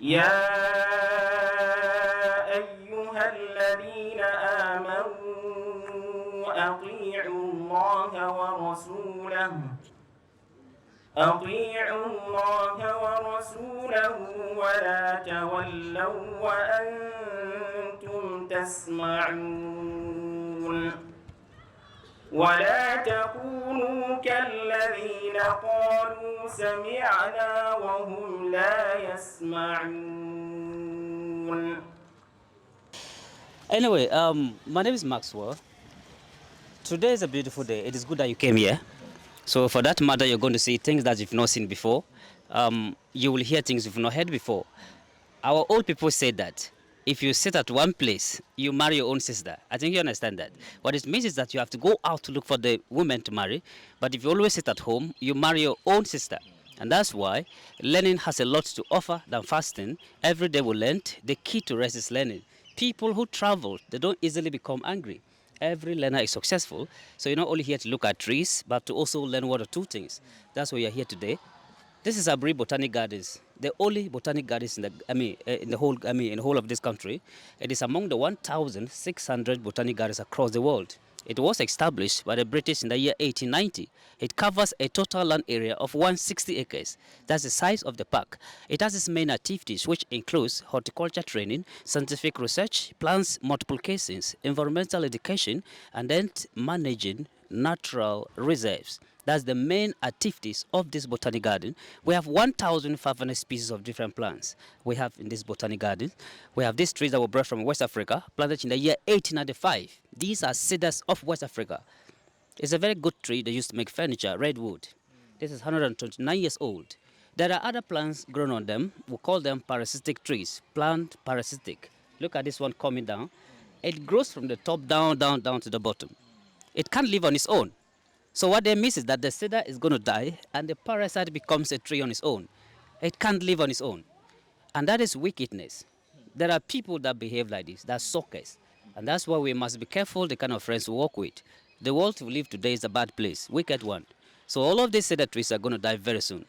يا أيها الذين آمنوا أطيعوا الله ورسوله ولا تولوا وأنتم تسمعون ولا تكونوا كالذين قالوا سمعنا وهم لا يسمعون. Anyway, my name is Maxwell. Today is a beautiful day. It is good that you came here. So for that matter, you're going to see things that you've not seen before. You will hear things you've not heard before. Our old people say that if you sit at one place, you marry your own sister. I think you understand that. What it means is that you have to go out to look for the woman to marry. But if you always sit at home, you marry your own sister. And that's why learning has a lot to offer than fasting. Every day we learn. The key to rest is learning. People who travel, they don't easily become angry. Every learner is successful. So you're not only here to look at trees, but to also learn one or two things. That's why you're here today. This is Aburi Botanic Gardens, the only botanic gardens in the whole of this country. It is among the 1,600 botanic gardens across the world. It was established by the British in the year 1890. It covers a total land area of 160 acres. That's the size of the park. It has its main activities, which includes horticulture training, scientific research, plants multiplications, environmental education, and then managing natural reserves. That's the main activities of this botanic garden. We have 1,500 species of different plants we have in this botanic garden. We have these trees that were brought from West Africa, planted in the year 1895. These are cedars of West Africa. It's a very good tree. They used to make furniture, redwood. This is 129 years old. There are other plants grown on them. We call them parasitic trees, plant parasitic. Look at this one coming down. It grows from the top down to the bottom. It can't live on its own. So what they miss is that the cedar is going to die and the parasite becomes a tree on its own. It can't live on its own. And that is wickedness. There are people that behave like this, that suckers. And that's why we must be careful the kind of friends we work with. The world we live today is a bad place, wicked one. So all of these cedar trees are going to die very soon.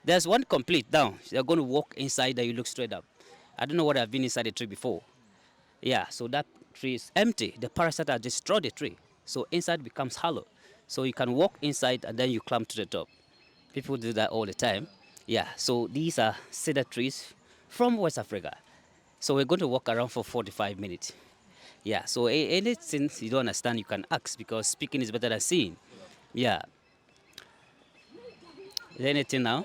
There's one complete down. They're going to walk inside and you look straight up. I don't know what I've been inside the tree before. Yeah, so that tree is empty. The parasite has destroyed the tree. So inside becomes hollow. So you can walk inside and then you climb to the top. People do that all the time. Yeah, so these are cedar trees from West Africa. So we're going to walk around for 45 minutes. Yeah, so anything you don't understand, you can ask because speaking is better than seeing. Yeah. Is there anything now?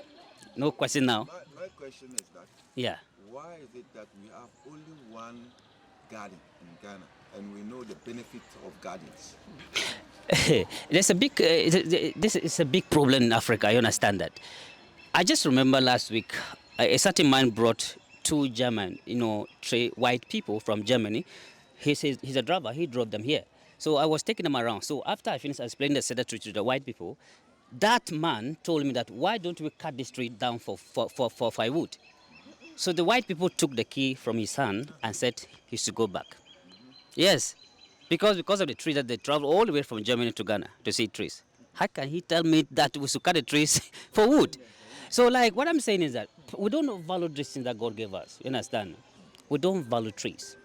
No question now? My question is that Yeah. why is it that we have only one garden in Ghana and we know the benefits of gardens? There's a big, this is a big problem in Africa, you understand that. I just remember last week, a certain man brought two German, three white people from Germany. He's a driver, he drove them here. So I was taking them around. So after I finished explaining the cedar tree to the white people, that man told me that why don't we cut this tree down for firewood? So the white people took the key from his hand and said he should go back. Yes, because of the tree that they travel all the way from Germany to Ghana to see trees. How can he tell me that we should cut the trees for wood? So like what I'm saying is that we don't value these things that God gave us. You understand? We don't value trees.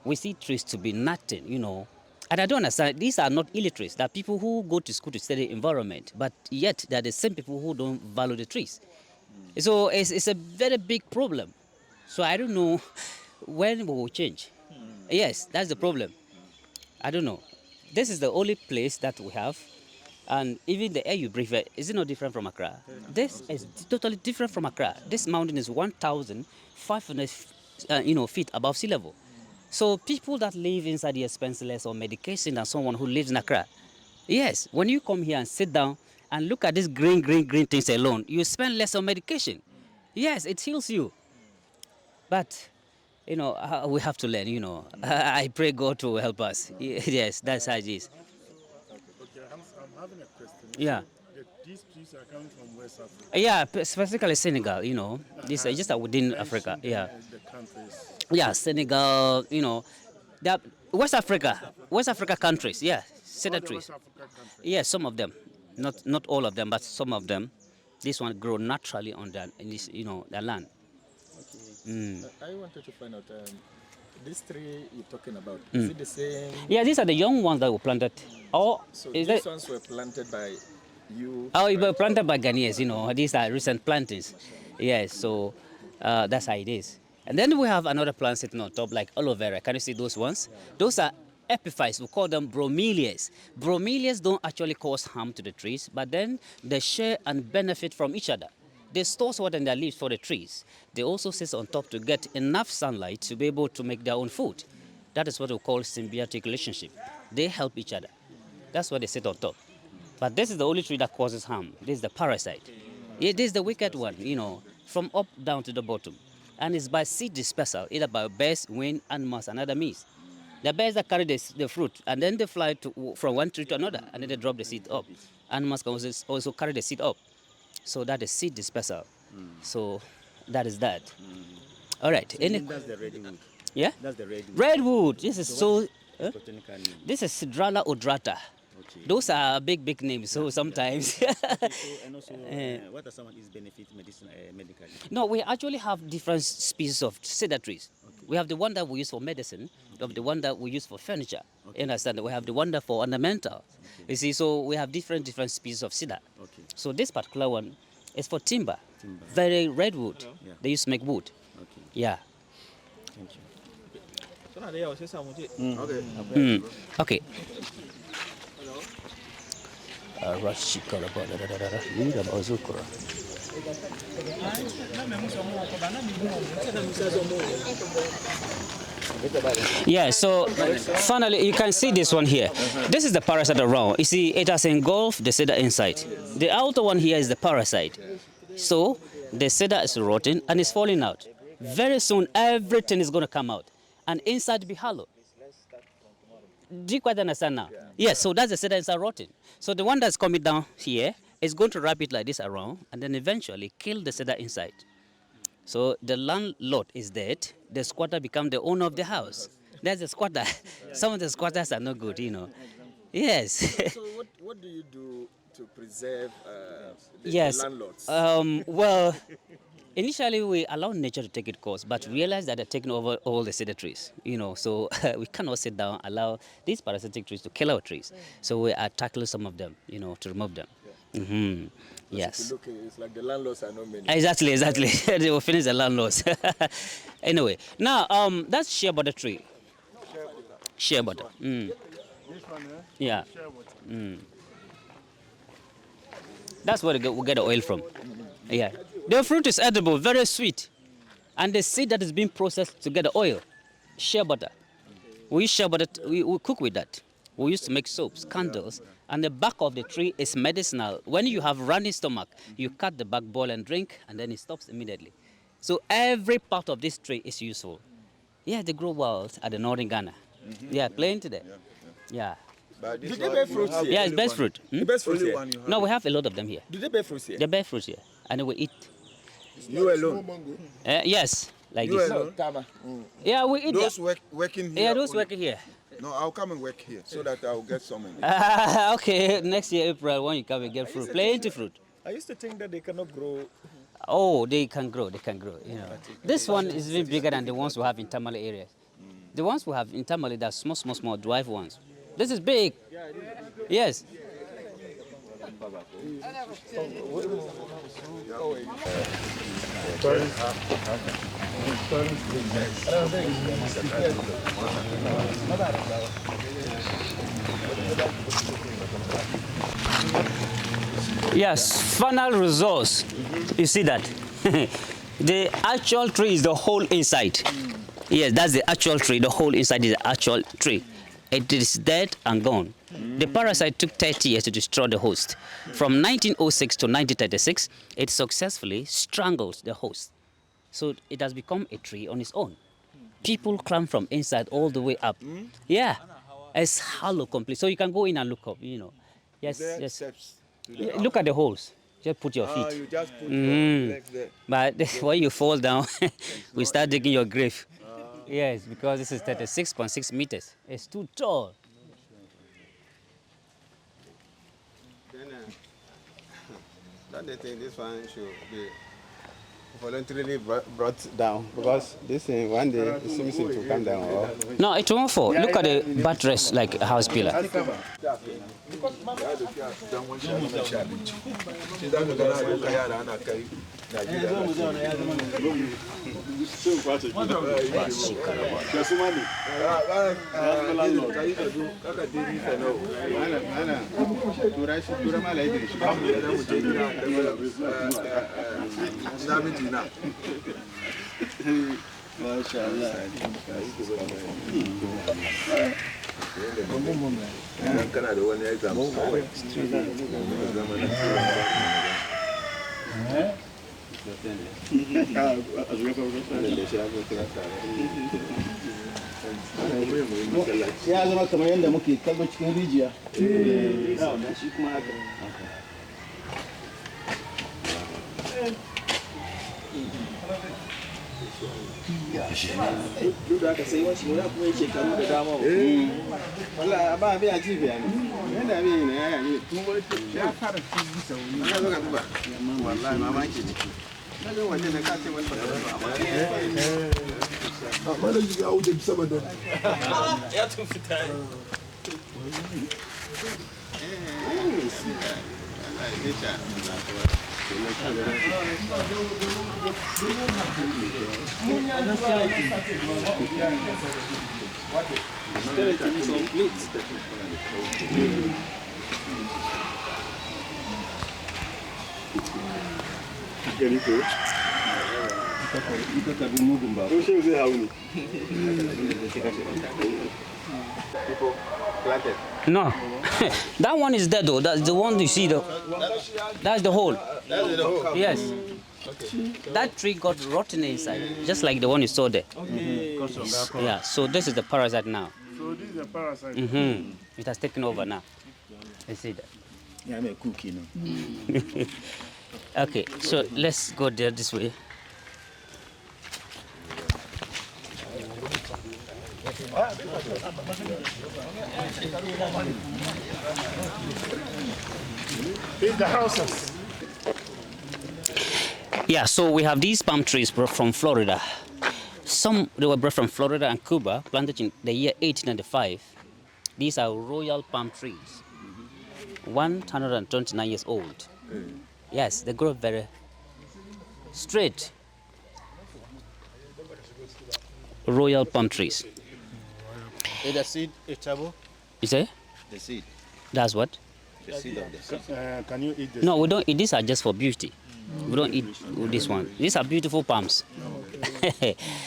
We see trees to be nothing, And I don't understand. These are not illiterates. They are people who go to school to study environment, but yet they're the same people who don't value the trees. So it's a very big problem. So I don't know when we will change. Yes, that's the problem. I don't know. This is the only place that we have. And even the air you breathe, is it not different from Accra? This is totally different from Accra. This mountain is 1,500 feet above sea level. So people that live inside the expenseless or medication than someone who lives in Accra. Yes, when you come here and sit down and look at these green things alone, you spend less on medication. Yes, it heals you. But, we have to learn, I pray God to help us. Yes, that's how it is. Okay, I'm having a question. Yeah. These trees are coming from West Africa. Yeah, specifically Senegal, this is just within Africa. Yeah. The countries. Yeah, Senegal, the West Africa countries, yeah, cedar trees. West Africa countries. Yeah, some of them, not all of them, but some of them. This one grow naturally on their land. Okay. I wanted to find out, this tree you're talking about, is it the same? Yeah, these are the young ones that were planted. Oh, So is these that? ones were planted by you? Oh, it were planted by Ghanaians. These are recent plantings. Yes, so that's how it is. And then we have another plant sitting on top, like aloe vera. Can you see those ones? Those are epiphytes. We call them bromeliads. Bromeliads don't actually cause harm to the trees, but then they share and benefit from each other. They store water in their leaves for the trees. They also sit on top to get enough sunlight to be able to make their own food. That is what we call symbiotic relationship. They help each other. That's why they sit on top. But this is the only tree that causes harm. This is the parasite. Yeah, this is the wicked one, from up down to the bottom. And it's by seed dispersal, either by birds, wind, animals, and other means. The birds that carry the fruit, and then they fly from one tree to another, and then they drop the seed up. Animals can also carry the seed up. So that is seed dispersal. So that is that. All right. So that's the redwood. Yeah? That's the redwood. Redwood. This is so. Botanical name. This is Sidrala odrata. Okay. Those are big names. So sometimes. So, and also, what are some of its benefits medically? No, we actually have different species of cedar trees. Okay. We have the one that we use for medicine, we have the one that we use for furniture. Okay. You understand? We have the one that for ornamental. Okay. You see, so we have different species of cedar. Okay. So this particular one is for timber. Very redwood. Yeah. They used to make wood. Okay. Yeah. Thank you. Okay. Yeah, so finally you can see this one here. This is the parasite around. You see, it has engulfed the cedar inside. The outer one here is the parasite. So the cedar is rotting and it's falling out. Very soon everything is going to come out and inside be hollow. Do you quite understand now? Yes, so that's the cedar inside rotting. So the one that's coming down here is going to wrap it like this around and then eventually kill the cedar inside. So the landlord is dead, the squatter becomes the owner of the house. That's the squatter. Some of the squatters are not good, Yes. So what do you do to preserve the Yes. landlords? Well, initially we allowed nature to take its course, but realized that they're taking over all the cedar trees, so we cannot sit down, allow these parasitic trees to kill our trees. So we are tackling some of them, to remove them. Yes. Look, it's like the landlords are not many. Exactly. They will finish the landlords. Anyway, now that's shea butter tree. Shea butter. This one, Yeah. That's where we get the oil from. Yeah. The fruit is edible, very sweet. And the seed that is being processed to get the oil, shea butter. We use shea butter, we cook with that. We used to make soaps, candles, and the bark of the tree is medicinal. When you have running stomach, you cut the bark, boil and drink, and then it stops immediately. So every part of this tree is useful. Yeah, they grow wild at the northern Ghana. Yeah, plenty there. Yeah. But this Do they one bear you fruits have here? Yeah, it's only best one. fruit. The best fruits Only here. one you have. No, we have a lot of them here. Do they bear fruits here? They bear fruits here, and we eat. You alone. Yes, like You this. alone. Tama. Yeah, we eat. Those working here. Yeah, those only. working here. No, I'll come and work here so that I'll get some. Okay, next year April when you come and get fruit, plenty fruit. I used to think that they cannot grow. Oh, they can grow. This one is even bigger than the ones we have in Tamale areas. The ones we have in Tamale, they're small dwarf ones. This is big. Yes. Yes, final results. You see that? The actual tree is the whole inside. Yes, that's the actual tree. The whole inside is the actual tree. It is dead and gone. The parasite took 30 years to destroy the host. From 1906 to 1936, it successfully strangled the host. So it has become a tree on its own. People climb from inside all the way up. Yeah, it's hollow complete. So you can go in and look up, Yes, There are yes. steps to the Yeah, look at the holes. Just put your feet. You just put your legs there. But when you fall down, we start digging your grave. Yes, because this is 36.6 meters. It's too tall. Then, don't they think this one should be voluntarily brought down because this thing one day it seems to come down. Or No, it won't fall. Look at the buttress like a house pillar. Ya zama kamar yadda muke kallo cikin rijiya. Shi kuma haka. Duk da aka sai wasu ya kuma shekaru da dama. wala ba biya ci biya ne. Yanda bi ne ya yi tun wani ya fara ci bisa wani. Ka zo ka duba. Wallahi mamaki ne. Na ga wanda da ka ce wani ba amma da shiga wuce sama da Ya tun fita. No, that one is dead though. That's the one you see. That's the hole. Yes. That tree got rotten inside, just like the one you saw there. Yeah. So this is the parasite now. so this is a parasite. It has taken over now. You see that? Yeah, I'm a cook, you know. Okay. So let's go there this way. These are the houses. Yeah, so we have these palm trees brought from Florida. Some they were brought from Florida and Cuba, planted in the year 1895. These are royal palm trees, 129 years old. Yes, they grow very straight. Royal palm trees. The seed, eatable. You say? The seed. That's what? The seed of the seed. Can you eat this? No, we don't eat. These are just for beauty. We don't eat this one. These are beautiful palms.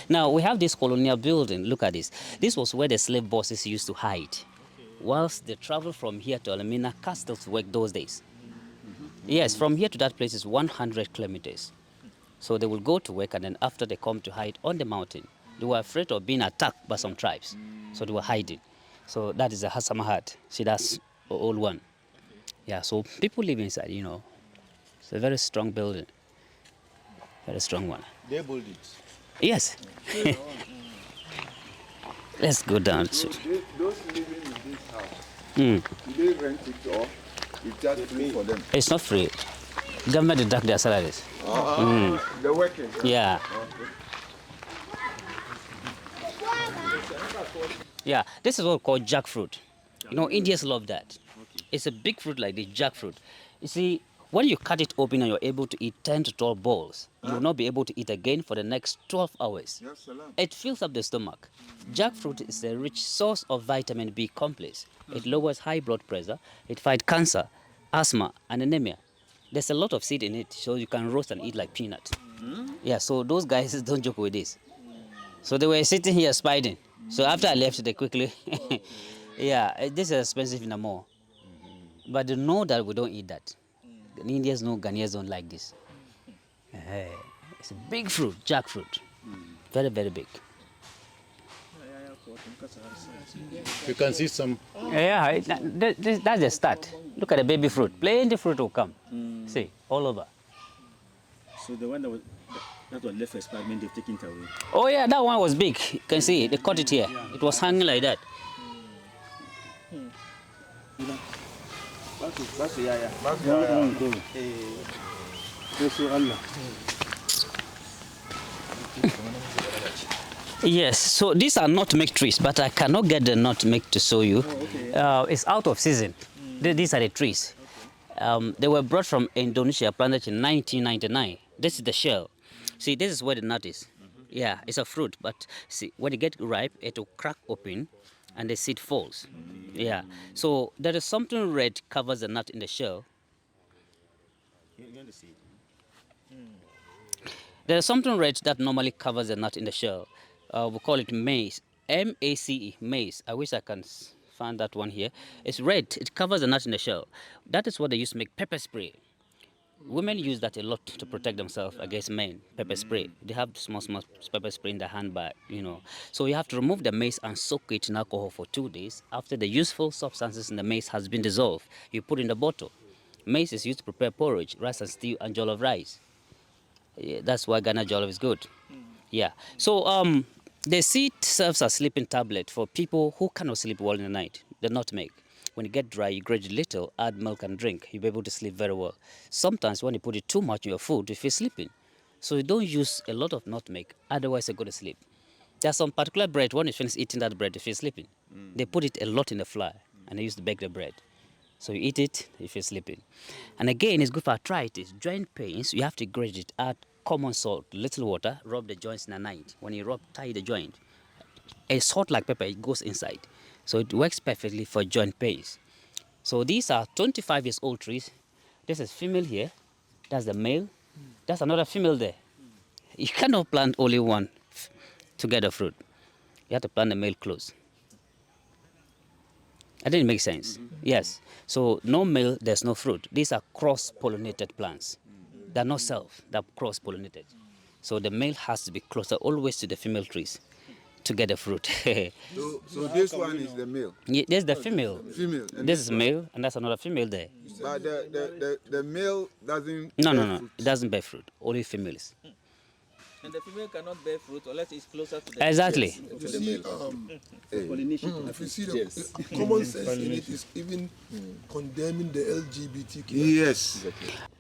Now, we have this colonial building. Look at this. This was where the slave bosses used to hide. Whilst they traveled from here to Alamina Castle to work those days. Yes, from here to that place is 100 kilometers. So they will go to work and then after they come to hide on the mountain. They were afraid of being attacked by some tribes. So they were hiding. So that is a Hasamahat. See, that's the old one. Yeah, so people live inside, you know. It's a very strong building. Very strong one. They build it. Yes. Let's go down. Those living in this house, Mm. do they rent it or it's just free for them? It's not free. Government deduct their salaries. They're working. Yeah. Yeah, this is what called jackfruit. You know, Indians love that. It's a big fruit like the jackfruit. You see, when you cut it open and you're able to eat 10 to 12 balls, you will not be able to eat again for the next 12 hours. Yes, salam. It fills up the stomach. Jackfruit is a rich source of vitamin B complex. It lowers high blood pressure, it fights cancer, asthma, and anemia. There's a lot of seed in it, so you can roast and eat like peanut. Yeah, so those guys don't joke with this. So they were sitting here spiding. So after I left, they quickly, yeah, this is expensive in the mall. But they know that we don't eat that. The Indians know Ghanaians don't like this. It's a big fruit, jackfruit. Very, very big. You can see some. Yeah, that's the start. Look at the baby fruit. Plenty fruit will come. See, all over. So the one that was left for experiment, they've taken it away. Oh yeah, that one was big. You can see, they cut it here. It was hanging like that. Yes, so these are nutmeg trees, but I cannot get the nutmeg to show you. It's out of season. These are the trees. They were brought from Indonesia, planted in 1999. This is the shell. See, this is where the nut is. Yeah, it's a fruit, but see, when it gets ripe, it will crack open and the seed falls. Yeah, so there is something red covers the nut in the shell. There's something red that normally covers the nut in the shell. We call it maize. M-A-C-E, maize. I wish I can find that one here. It's red. It covers the nut in the shell. That is what they use to make pepper spray. Women use that a lot to protect themselves against men. Pepper spray. They have small pepper spray in their handbag, you know. So you have to remove the maize and soak it in alcohol for 2 days. After the useful substances in the maize has been dissolved, you put in the bottle. Maize is used to prepare porridge, rice and stew, and jollof rice. Yeah, that's why Ghana jollof is good. Yeah. So the seed serves as sleeping tablet for people who cannot sleep well in the night. The nutmeg. When you get dry, you grate it little, add milk and drink. You'll be able to sleep very well. Sometimes when you put it too much in your food, you feel sleeping. So you don't use a lot of nutmeg, otherwise you go to sleep. There's some particular bread, when you finish eating that bread, you feel sleeping. They put it a lot in the flour, and they used to bake the bread. So you eat it, you feel sleeping. And again, it's good for arthritis. Joint pains, you have to grate it, add common salt, little water, rub the joints in the night. When you tie the joint, a salt like pepper, it goes inside. So it works perfectly for joint pains. So these are 25 years old trees. This is female here. That's the male. That's another female there. You cannot plant only one to get a fruit. You have to plant the male close. I didn't make sense. Yes. So no male, there's no fruit. These are cross-pollinated plants. They're not self, they're cross-pollinated. So the male has to be closer always to the female trees to get the fruit. So this one is the male. Yeah, there's the female. Female. And This is male, and that's another female there. But the male doesn't. No, bear no, no. fruit. It doesn't bear fruit. Only females. And the female cannot bear fruit unless it's closer to the Exactly. If you see, if you see the common sense in it is even condemning the LGBTQ. Yes.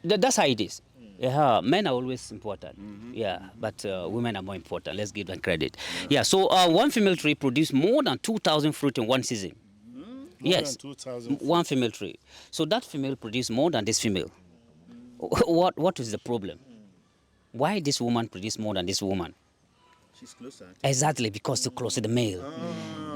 That's how it is. Yeah, men are always important. Yeah, but women are more important. Let's give them credit. Yeah, so one female tree produces more than 2,000 fruit in one season. Yes, 2,000. one female tree. So that female produces more than this female. What is the problem? Why this woman produce more than this woman? She's closer. Exactly, because too close to the male.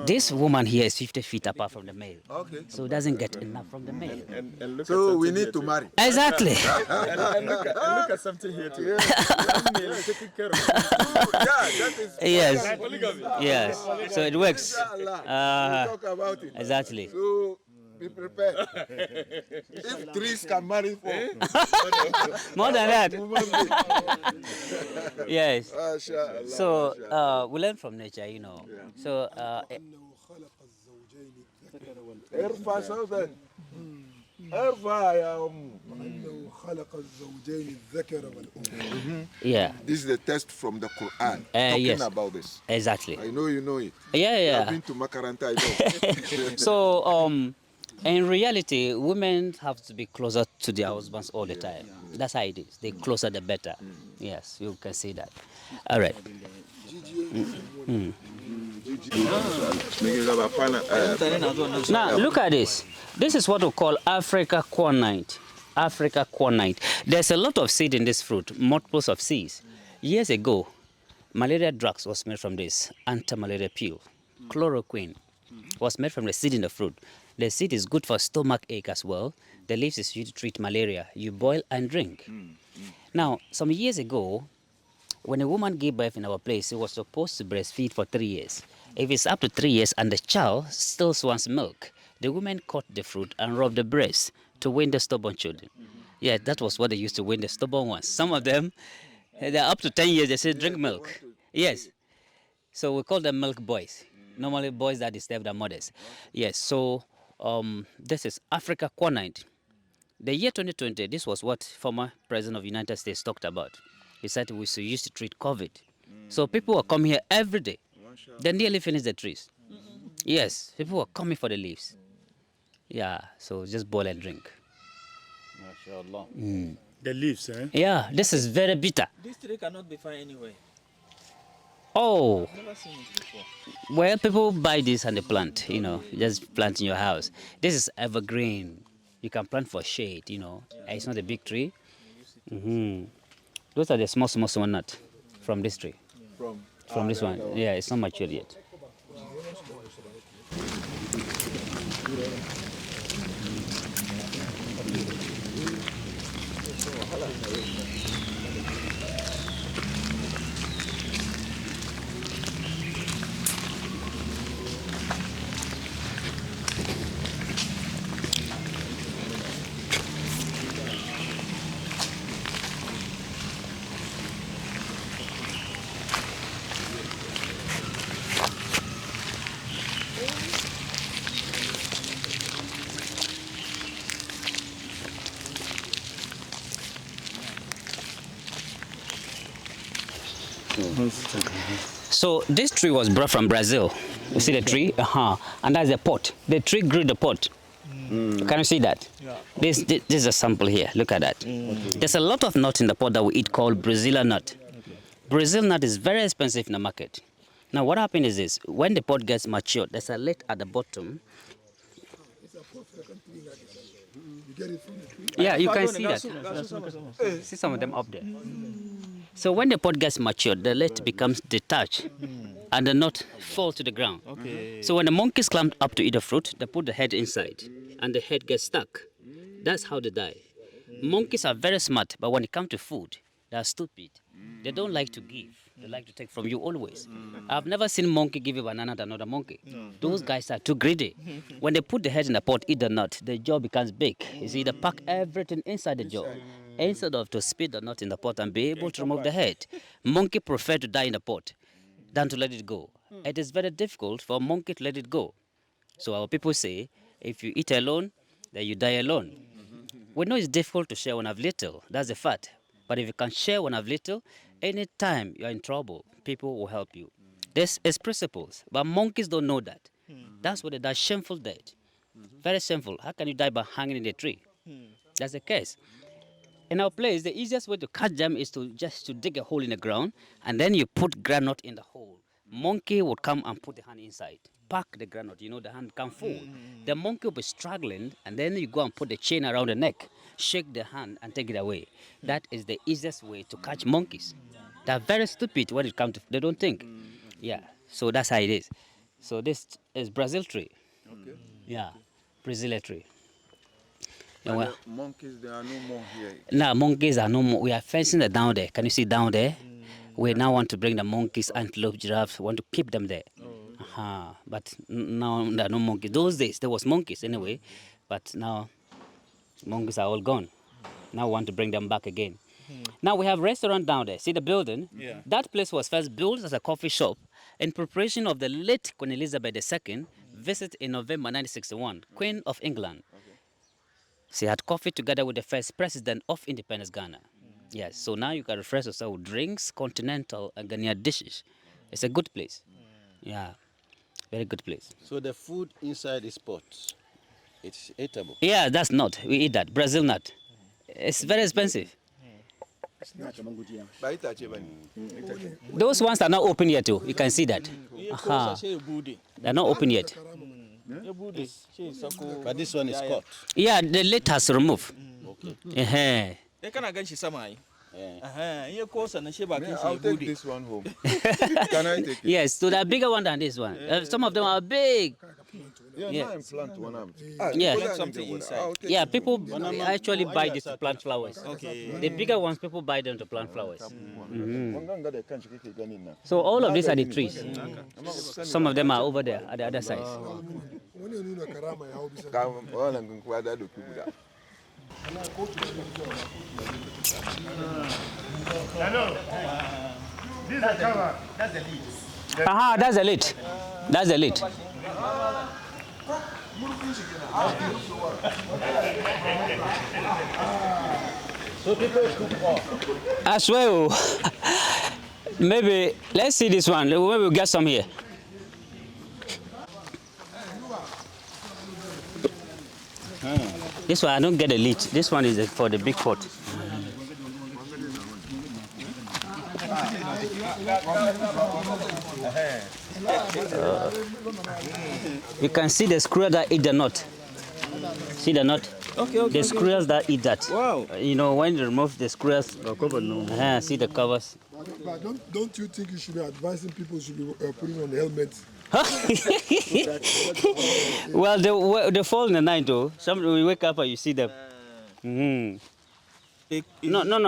This woman here is 50 feet apart from the male. Okay. So doesn't get enough from the male. And look So at we something need here to too. marry. Exactly. And look at something here too. One male is taking care of Yeah, that is. Yes. polygamy. Yes. So it works. Inshallah. We'll talk about it. Exactly. So be prepared. If trees can marry four. More than that. Yes. Mashallah. So we learn from nature, you know. So ارفع صوتك. ارفع يا أم. وأنه خلق الزوجين الذكر والأنثى. yeah, This is the text from the Quran talking yes. about this. exactly. I know you know it. Yeah, I've yeah. been to Makaranta, I know. So in reality, women have to be closer to their husbands all the time. That's how it is. The closer, the better. Yes, you can see that. All right. Now look at this. This is what we call Africa cornite. Africa cornite. There's a lot of seed in this fruit, multiples of seeds. Years ago, malaria drugs was made from this. Anti-malaria pill, chloroquine, was made from the seed in the fruit. The seed is good for stomach ache as well. The leaves is used to treat malaria. You boil and drink. Now, some years ago, when a woman gave birth in our place, she was supposed to breastfeed for 3 years. If it's up to 3 years and the child still wants milk, the woman cut the fruit and rubbed the breast to wean the stubborn children. Yeah, that was what they used to wean the stubborn ones. Some of them, they're up to 10 years, they say drink milk. Yes. So we call them milk boys. Normally boys that disturb their mothers. Yes, so this is Africa cornite. The year 2020, this was what former President of the United States talked about. He said we should use to treat COVID. So people were coming here every day. They nearly finished the trees. Yes, people were coming for the leaves. Yeah, so just boil and drink. The leaves, eh? Yeah, this is very bitter. This tree cannot be found anywhere. Oh, Never seen it before. well, people buy this and they plant, just plant in your house. This is evergreen. You can plant for shade, It's not a big tree. Those are the small one nut from this tree. From this one. Yeah, it's not matured yet. So this tree was brought from Brazil. You see the tree? And that's a pot. The tree grew the pot. Can you see that? Yeah. This is a sample here. Look at that. There's a lot of nut in the pot that we eat called Brazilian nut. Brazil nut is very expensive in the market. Now what happens is this: when the pot gets matured, there's a lid at the bottom. You get it from the tree. Yeah, you can see that. See some of them up there. So when the pot gets matured, the lid becomes detached and the nut falls to the ground. Okay. So when the monkeys climb up to eat the fruit, they put the head inside and the head gets stuck. That's how they die. Monkeys are very smart, but when it comes to food, they are stupid. They don't like to give. They like to take from you always. I've never seen monkey give a banana to another monkey. Those guys are too greedy. When they put the head in the pot, eat the nut, the jaw becomes big. You see, they pack everything inside the jaw. Instead of to spit the nut in the pot and be able to remove the head. Monkey prefer to die in the pot than to let it go. It is very difficult for a monkey to let it go. So our people say, if you eat alone, then you die alone. We know it's difficult to share when I've little. That's a fact. But if you can share when I've little, anytime you're in trouble, people will help you. This is principles. But monkeys don't know that. That's why they die shameful death. Very shameful. How can you die by hanging in a tree? That's the case. In our place, the easiest way to catch them is to dig a hole in the ground, and then you put granite in the hole. Monkey would come and put the hand inside. Pack the granite, the hand can fall. The monkey will be struggling, and then you go and put the chain around the neck, shake the hand, and take it away. That is the easiest way to catch monkeys. They're very stupid when it comes to, they don't think. Yeah, so that's how it is. So this is Brazil tree. Okay. Yeah, Brazil tree. And the monkeys, there are no more here. Now monkeys are no more. We are fencing it down there. Can you see down there? We now want to bring the monkeys, antelope, giraffes. We want to keep them there. But now there are no monkeys. Those days there was monkeys anyway, but now monkeys are all gone. Now we want to bring them back again. Now we have restaurant down there. See the building? Yeah. That place was first built as a coffee shop in preparation of the late Queen Elizabeth II visit in November 1961, Queen of England. She had coffee together with the first president of independence Ghana. Yes, so now you can refresh yourself with drinks, continental and Ghanaian dishes. It's a good place. Yeah, very good place. So the food inside this pot, it's eatable. Yeah, that's nut. We eat that. Brazil nut. It's very expensive. Those ones are not open yet too. You can see that. They're not open yet. But this one is cut. Yeah, the lid has removed. Okay. They can again she samai. I'll take this one home. Can I take it? Yes, so they're bigger one than this one. Some of them are big. Yeah, now plant one arm. Yeah. Something inside. Yeah, people actually buy this to plant flowers. Okay. The bigger ones, people buy them to plant flowers. So all of these are the trees. Some of them are over there at the other side. This is the cover. That's the lid. That's the lid. That's the lid. So people cook off. As well. Maybe let's see this one. Maybe we'll get some here. This one I don't get a lid. This one is for the big pot. You can see the squirrel that eat the nut. See the nut? Okay. The squirrels that eat that. Wow. You know, when you remove the squirrels, see the covers. But don't you think you should be advising people should be putting on the helmets? Well, they fall in the night though. Some we wake up and you see them. No.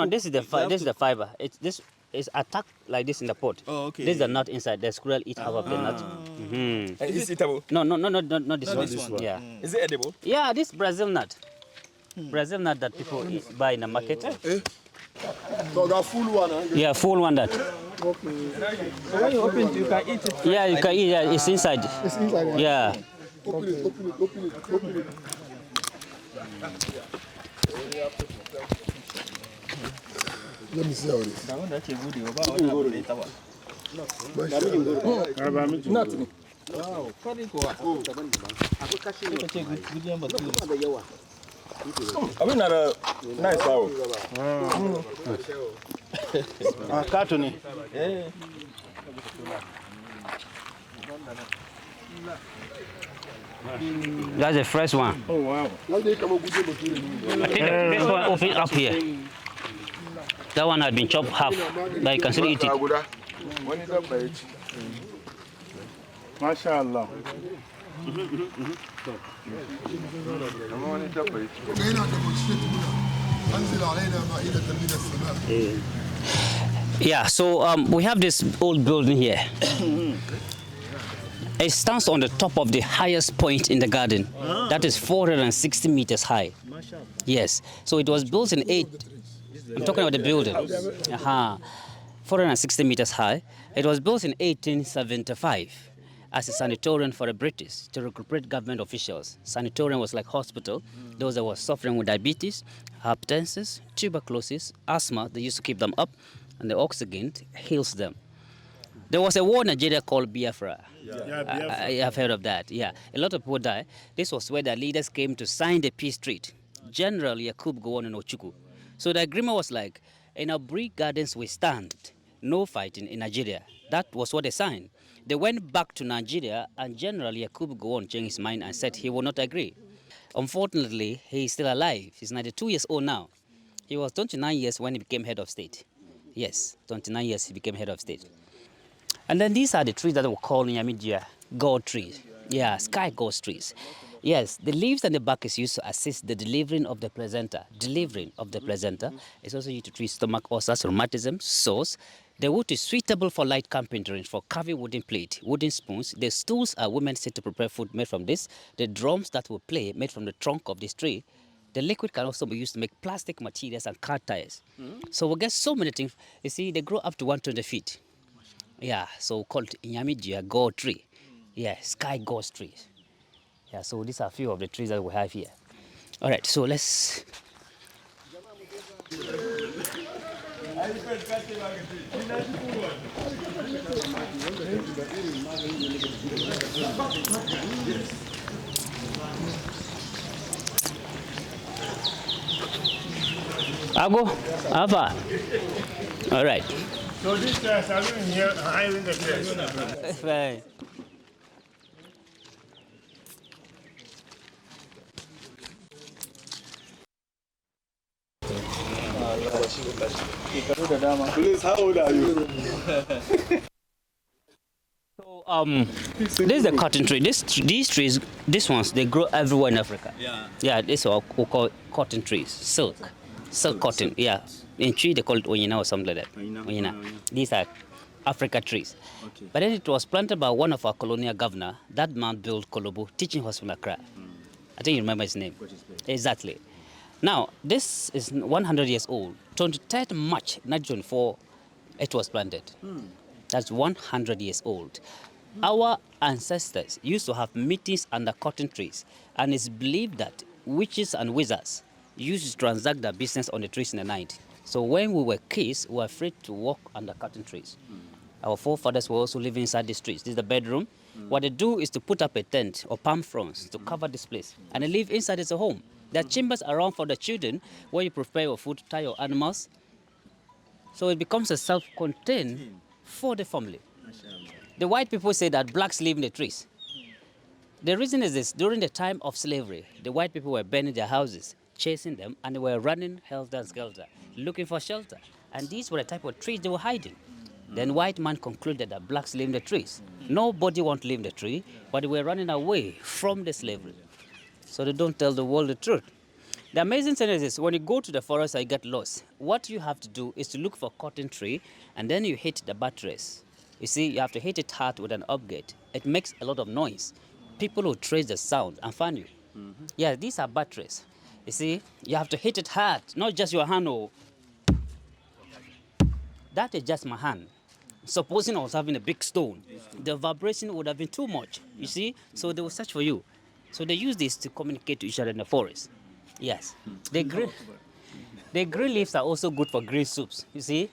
This is the This is the fiber. This is attacked like this in the pot. Oh, okay. This is the nut inside. The squirrel eat half of the nut. Is it eatable? No, not this one. Yeah. Is it edible? Yeah, this Brazil nut. Brazil nut that people buy in the market. So the full one. Huh? Yeah, full one that. So when you open it, you can eat it. Yeah, you can eat. Yeah, it's inside. It's inside. Yeah. Open it. Let me see how it is. Nothing. I mean, nice hour. Carton. That's the fresh one. Oh wow. This one open up here. That one had been chopped half, but you can still eat it. MashaAllah. Yeah, so we have this old building here. It stands on the top of the highest point in the garden. That is 460 meters high. Yes, so it was built in I'm talking about the building. 460 meters high. It was built in 1875 as a sanatorium for the British to recuperate government officials. Sanatorium was like hospital. Those that were suffering with diabetes, hypertension, tuberculosis, asthma, they used to keep them up, and the oxygen heals them. There was a war in Nigeria called Biafra. I have heard of that. Yeah, a lot of people died. This was where the leaders came to sign the peace treaty. General Yakub Gowon and Ochukwu. So the agreement was like, in Aburi Gardens we stand, no fighting in Nigeria. That was what they signed. They went back to Nigeria, and General Yakub Gowon changed his mind and said he would not agree. Unfortunately, he is still alive. He's 92 years old now. He was 29 years when he became head of state. Yes, 29 years he became head of state. And then these are the trees that were called in Yamijia gourd trees. Yeah, sky ghost trees. Yes, the leaves and the bark is used to assist the delivering of the placenta. Delivering of the placenta is also used to treat stomach ulcers, rheumatism, sores. The wood is suitable for light carpentry, for carving wooden plate, wooden spoons. The stools are women sit to prepare food made from this. The drums that will play made from the trunk of this tree. The liquid can also be used to make plastic materials and car tires. So we get so many things. You see, they grow up to 120 feet. Yeah, so called Inyamijia gourd tree. Yeah, sky ghost trees. Yeah, so these are a few of the trees that we have here. All right, so let's... I'll go. How far? All right. So these guys are living here hiring the place. Right. Please, how old are you? So this is the cotton tree. These trees, these ones, they grow everywhere in Africa. Yeah. Yeah, this is what we call cotton trees, silk cotton. Yeah, in tree they call it onyina or something like that. Onyina. These are Africa trees. Okay. But then it was planted by one of our colonial governor. That man built Kolobo Teaching Hospital in Accra. I think you remember his name. Exactly. Now, this is 100 years old. 23rd March 1924, it was planted. That's 100 years old. Our ancestors used to have meetings under cotton trees, and it's believed that witches and wizards used to transact their business on the trees in the night. So when we were kids, we were afraid to walk under cotton trees. Our forefathers were also living inside these trees. This is the bedroom. What they do is to put up a tent or palm fronds to cover this place, and they live inside as a home. There are chambers around for the children where you prepare your food, tie your animals. So it becomes a self-contained for the family. The white people say that blacks live in the trees. The reason is this: during the time of slavery, the white people were burning their houses, chasing them, and they were running helter skelter, looking for shelter. And these were the type of trees they were hiding. Then white man concluded that blacks live in the trees. Nobody wants to live in the tree, but they were running away from the slavery. So they don't tell the world the truth. The amazing thing is this: when you go to the forest and you get lost, what you have to do is to look for a cotton tree, and then you hit the buttress. You see, you have to hit it hard with an object. It makes a lot of noise. People will trace the sound and find you. Yeah, these are buttress. You see, you have to hit it hard, not just your hand. Oh. That is just my hand. Supposing I was having a big stone, the vibration would have been too much, you see? So they will search for you. So they use this to communicate to each other in the forest. Yes. The green leaves are also good for green soups, you see?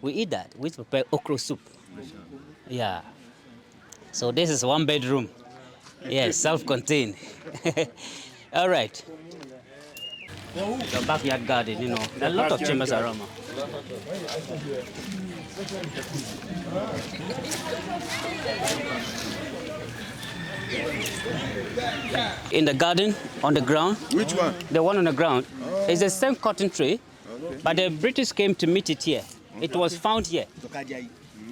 We eat that. We prepare okra soup. Yeah. So this is 1 bedroom. Yes, self-contained. All right. The backyard garden, you know, there are a lot of chambers around. In the garden, on the ground. Which one? The one on the ground. It's the same cotton tree, but the British came to meet it here. It was found here.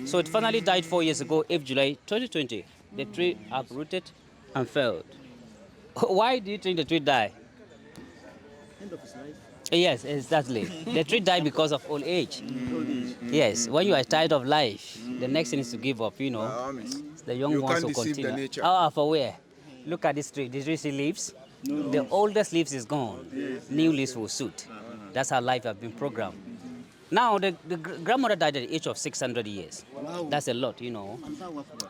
So it finally died 4 years ago, 8 July 2020. The tree uprooted and felled. Why do you think the tree died? End of his life. Yes, exactly. The tree died because of old age. Yes, when you are tired of life, the next thing is to give up, you know. The young ones will continue. The nature. For where? Look at this tree. Did you see leaves? No. The oldest leaves is gone. New leaves will suit. That's how life has been programmed. Now, the grandmother died at the age of 600 years. Wow. That's a lot, you know.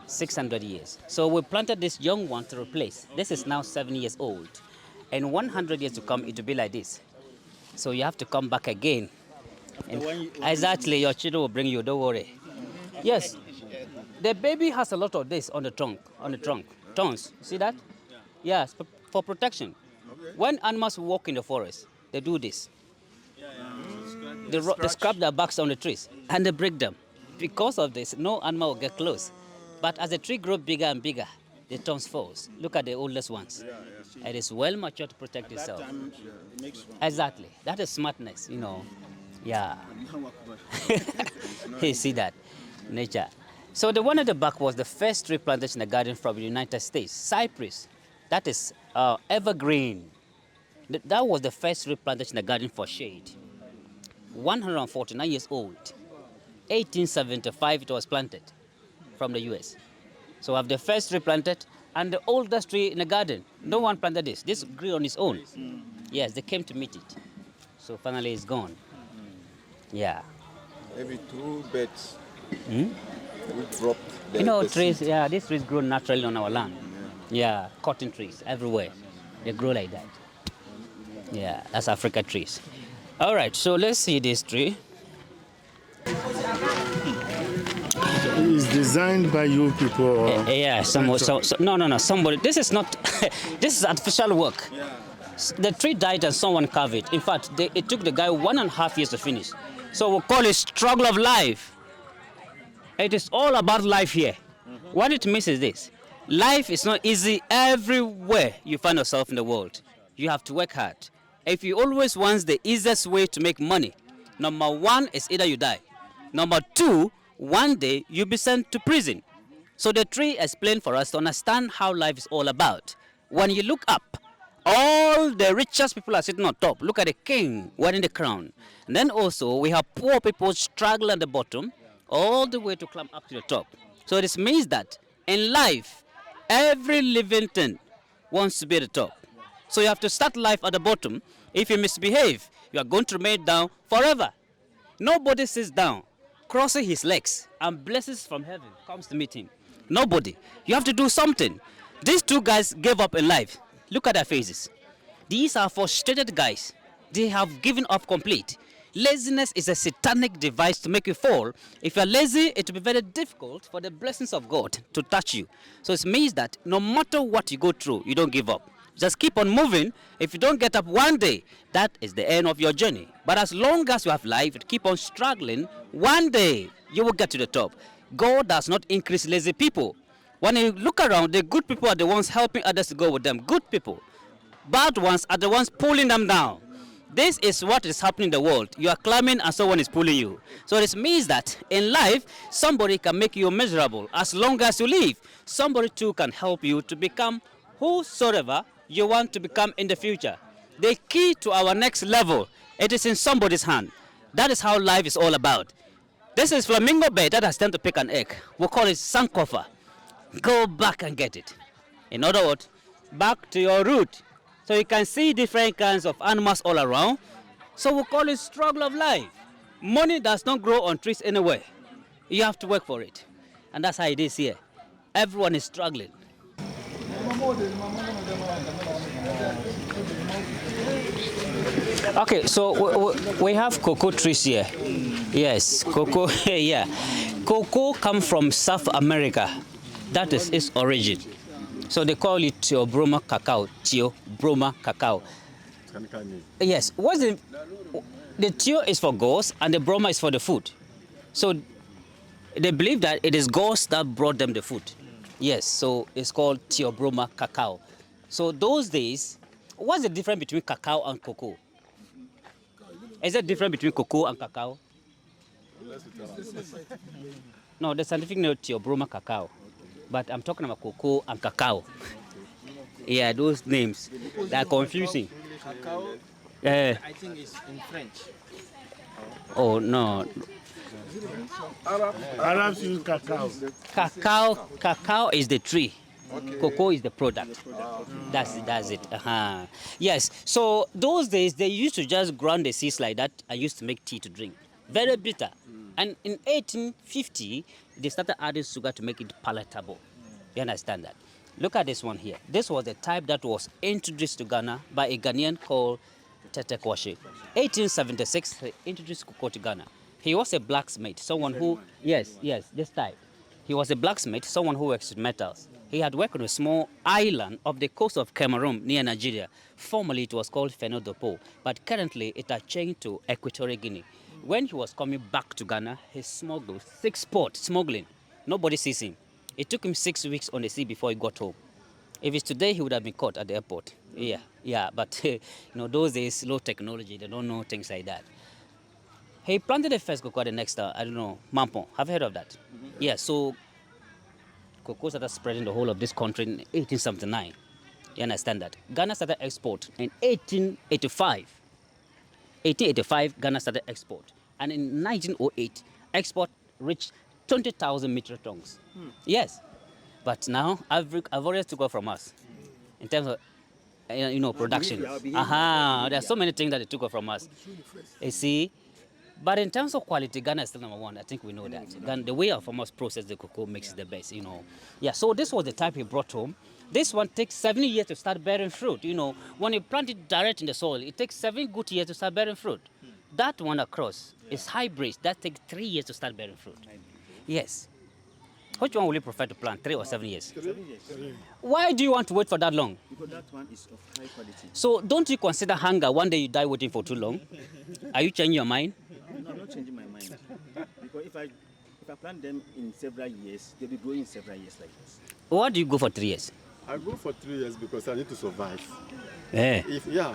600 years. So we planted this young one to replace. This is now 7 years old. And 100 years to come, it will be like this. So you have to come back again. And exactly, your children will bring you, don't worry. Yes. The baby has a lot of this on the trunk. Thorns. See that? Yes, for protection. When animals walk in the forest, they do this. They scrap their backs on the trees and they break them. Because of this, no animal will get close. But as the tree grows bigger and bigger, the thorns falls. Look at the oldest ones. It is well matured to protect itself. Exactly. That is smartness, you know. Yeah. You see that? Nature. So the one at the back was the first tree plantation in the garden from the United States. Cypress. That is evergreen. That was the first tree plantation in the garden for shade. 149 years old. 1875 it was planted from the US. So I have the first tree planted and the oldest tree in the garden. No one planted this. This grew on its own. Yes, they came to meet it. So finally it's gone. Yeah. Maybe 2 beds. We dropped the, you know, trees, yeah, these trees grow naturally on our land. Yeah, cotton trees everywhere. They grow like that. Yeah, that's Africa trees. All right, so let's see this tree. It's designed by you people. Or yeah, no, somebody. This is not. This is artificial work. The tree died and someone carved it. In fact, it took the guy 1.5 years to finish. So we'll call it struggle of life. It is all about life here. What it means is this: life is not easy everywhere you find yourself in the world. You have to work hard. If you always want the easiest way to make money, number one is either you die. Number two, one day you'll be sent to prison. So the tree explained for us to understand how life is all about. When you look up, all the richest people are sitting on top. Look at the king wearing the crown. And then also we have poor people struggling at the bottom, all the way to climb up to the top. So this means that in life, every living thing wants to be at the top. So you have to start life at the bottom. If you misbehave, you are going to remain down forever. Nobody sits down, crossing his legs, and blessings from heaven comes to meet him. Nobody. You have to do something. These two guys gave up in life. Look at their faces. These are frustrated guys. They have given up complete. Laziness is a satanic device to make you fall. If you are lazy, it will be very difficult for the blessings of God to touch you. So it means that no matter what you go through, you don't give up. Just keep on moving. If you don't get up one day, that is the end of your journey. But as long as you have life, you keep on struggling, one day you will get to the top. God does not increase lazy people. When you look around, the good people are the ones helping others to go with them. Good people. Bad ones are the ones pulling them down. This is what is happening in the world. You are climbing and someone is pulling you. So this means that in life, somebody can make you miserable as long as you live. Somebody too can help you to become whosoever you want to become in the future. The key to our next level, it is in somebody's hand. That is how life is all about. This is flamingo bait that has time to pick an egg. We call it sankofa. Go back and get it. In other words, back to your root. So you can see different kinds of animals all around. So we call it struggle of life. Money does not grow on trees anywhere. You have to work for it. And that's how it is here. Everyone is struggling. Okay, so we have cocoa trees here. Yes, cocoa, yeah. Cocoa comes from South America. That is its origin. So they call it Theobroma cacao. Theobroma cacao. Yes. What's the Theo is for ghosts and the Broma is for the food. So they believe that it is ghosts that brought them the food. Yes. So it's called Theobroma cacao. So those days, what's the difference between cacao and cocoa? Is there difference between cocoa and cacao? No, the scientific name is Theobroma cacao. But I'm talking about cocoa and cacao. Yeah, those names, they are confusing. Cacao, I think it's in French. Oh, no. Arabs use cacao. Cacao is the tree. Okay. Cocoa is the product. That's it. Yes. So those days, they used to just grind the seeds like that and used to make tea to drink. Very bitter. And in 1850, they started adding sugar to make it palatable. You understand that? Look at this one here. This was the type that was introduced to Ghana by a Ghanaian called Tete Kwashe. 1876, he introduced cocoa to Ghana. He was a blacksmith, someone who, yes, this type. He was a blacksmith, someone who works with metals. He had worked on a small island off the coast of Cameroon near Nigeria. Formerly, it was called Fenodopo, but currently it had changed to Equatorial Guinea. When he was coming back to Ghana, he smuggled 6 ports, smuggling. Nobody sees him. It took him 6 weeks on the sea before he got home. If it's today, he would have been caught at the airport. Yeah, but those days, low technology, they don't know things like that. He planted the first cocoa the next, Mampon. Have you heard of that? Mm-hmm. Yeah, so cocoa started spreading the whole of this country in 1879. You understand that? Ghana started export in 1885. 1885, Ghana started export. And in 1908, export reached 20,000 metric tons. Yes. But now, Ivorians took off from us in terms of, production. There are so many things that they took off from us. You see? But in terms of quality, Ghana is still number one. I think we know that. Ghana, the way our farmers process the cocoa makes it the best, Yeah, so this was the type he brought home. This one takes 7 years to start bearing fruit. When you plant it direct in the soil, it takes 7 good years to start bearing fruit. That one across is hybrid. That takes 3 years to start bearing fruit. Yes. Which one will you prefer to plant, 3 or 7 years? 7 years. Why do you want to wait for that long? Because that one is of high quality. So don't you consider hunger one day you die waiting for too long? Are you changing your mind? No, I'm not changing my mind. Because if I plant them in several years, they'll be growing in several years like this. Why do you go for 3 years? I go for 3 years because I need to survive. Yeah.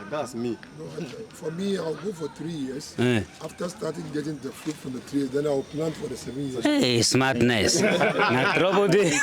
That's me. No, for me, I'll go for 3 years. After starting getting the fruit from the trees, then I'll plant for the 7 years. Hey, smartness. Not trouble day.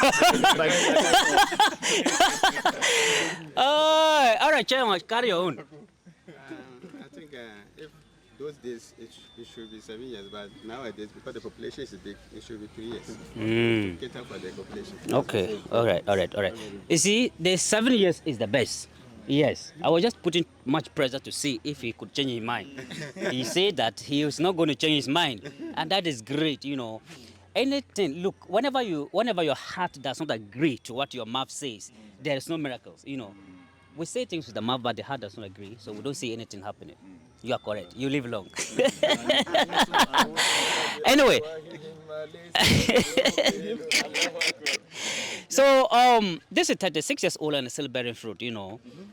All right, Chairman, carry your own. I think if those days it should be 7 years, but nowadays because the population is big, it should be 3 years. Cater for the population. Okay, all right. You see, the 7 years is the best. Yes, I was just putting much pressure to see if he could change his mind. He said that he was not going to change his mind, and that is great. Anything. Look, whenever your heart does not agree to what your mouth says, there is no miracles. We say things with the mouth, but the heart does not agree, so we don't see anything happening. You are correct. You live long. Anyway. So this is 36 years old and still bearing fruit,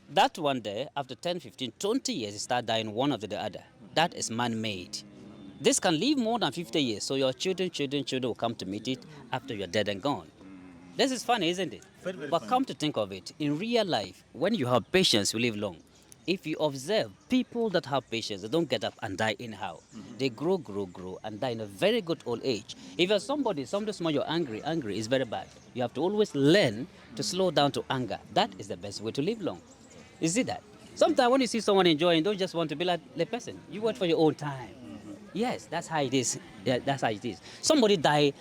That one there, after 10, 15, 20 years, it start dying one after the other. That is man-made. This can live more than 50 years, so your children will come to meet it after you're dead and gone. This is funny, isn't it? Very, very But funny. come to think of it, in real life, when you have patience, you live long. If you observe people that have patience, they don't get up and die anyhow. They grow, and die in a very good old age. If you're somebody small, you're angry is very bad. You have to always learn to slow down to anger. That is the best way to live long. You see that? Sometimes when you see someone enjoying, don't just want to be like the person. You wait for your own time. Yes, that's how it is. Yeah, that's how it is. Somebody died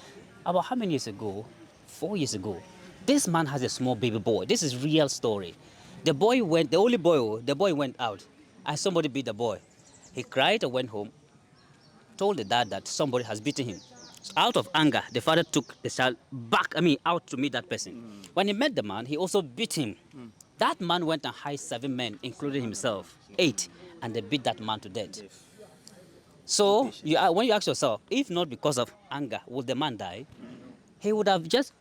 about how many years ago? 4 years ago. This man has a small baby boy. This is real story. The boy went out and somebody beat the boy. He cried and went home, told the dad that somebody has beaten him. Out of anger, the father took the child out to meet that person. When he met the man, he also beat him. That man went and hired 7 men, including himself, 8, and they beat that man to death. So when you ask yourself, if not because of anger, would the man die? He would have just,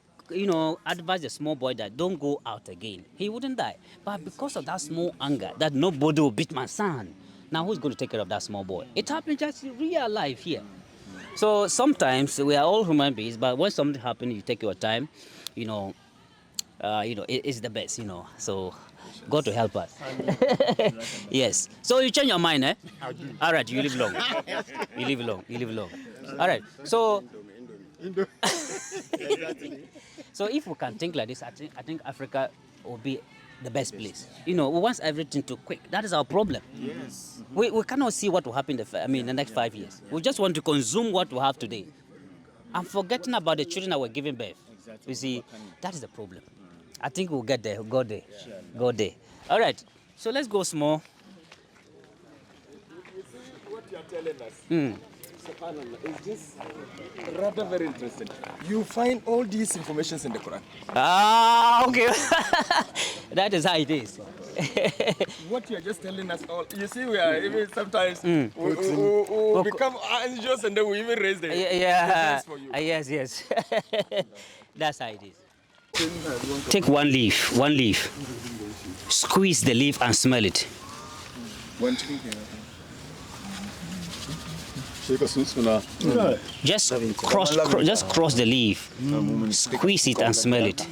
advised the small boy that don't go out again. He wouldn't die. But because of that small anger, that nobody will beat my son. Now who's going to take care of that small boy? It happens just in real life here. So sometimes we are all human beings, but when something happens, you take your time. It's the best. So God to help us. Yes. So you change your mind, eh? All right. You live long. You live long. All right. So. So if we can think like this, I think Africa will be the best place. We want everything too quick. That is our problem. Yes. We cannot see what will happen in the next 5 years. We just want to consume what we have today. I'm forgetting about the children that were giving birth. You see, that is the problem. I think we'll get there. Go there. All right. So let's go small. What you are telling us, SubhanAllah, is just rather very interesting. You find all these informations in the Quran. Okay. That is how it is. What you are just telling us all, you see, we are even sometimes we become anxious and then we even raise the hands for you. Yes. That's how it is. Take one leaf. Squeeze the leaf and smell it. Just cross the leaf, squeeze it and smell it.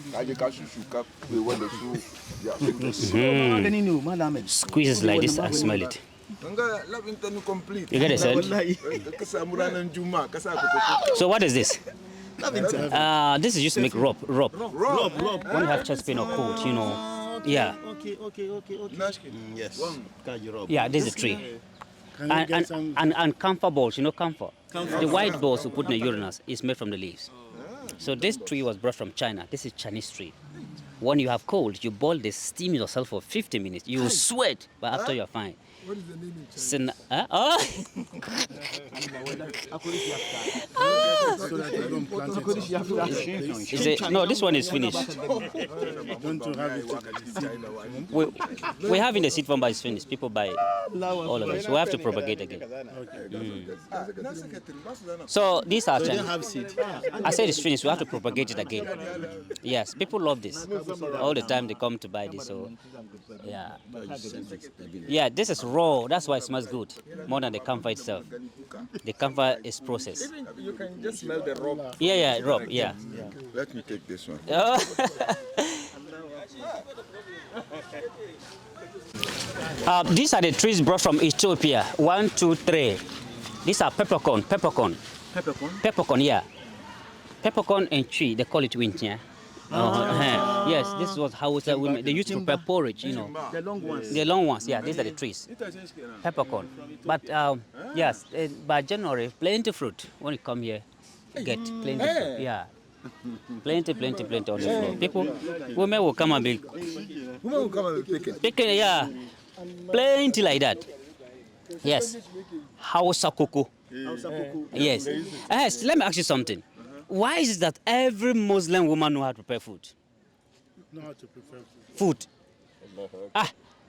Squeeze it like this and smell it. You get it, sir? So what is this? This is just to make rope. When you have chest pain or cold, Yeah. Okay. Yes. Yeah, this is a tree. And camphor balls, camphor. The white balls we put in the urinals is made from the leaves. So this tree was brought from China. This is Chinese tree. When you have cold, you boil this, steam yourself for 50 minutes. You sweat, but after you're fine. What is the name in Chinese? No, this one is finished. Don't you have it? We have in the seed form, but it's finished. People buy all of it. So we have to propagate again. So these are They don't have seed. I said it's finished. We have to propagate it again. Yes, people love this. All the time they come to buy this. So yeah, this is raw. That's why it smells good more than the camphor itself. The camphor is processed. You can just smell the rope. Yeah, rope. Yeah. Let me take this one. These are the trees brought from Ethiopia. 1, 2, 3. These are peppercorn. Peppercorn? Peppercorn, yeah. Peppercorn and tree, they call it winter. Yes, this was how they used to prepare porridge, The long ones. The long ones, yeah, these are the trees. Peppercorn. But yes, by January, plenty fruit. When you come here, you get plenty fruit. Yeah. Plenty on the floor. People, women will come and be picking, yeah. Plenty like that. Yes. Hausa kuku. Yes. Yes. Let me ask you something. Why is it that every Muslim woman knows how to prepare food? Know how to prepare food.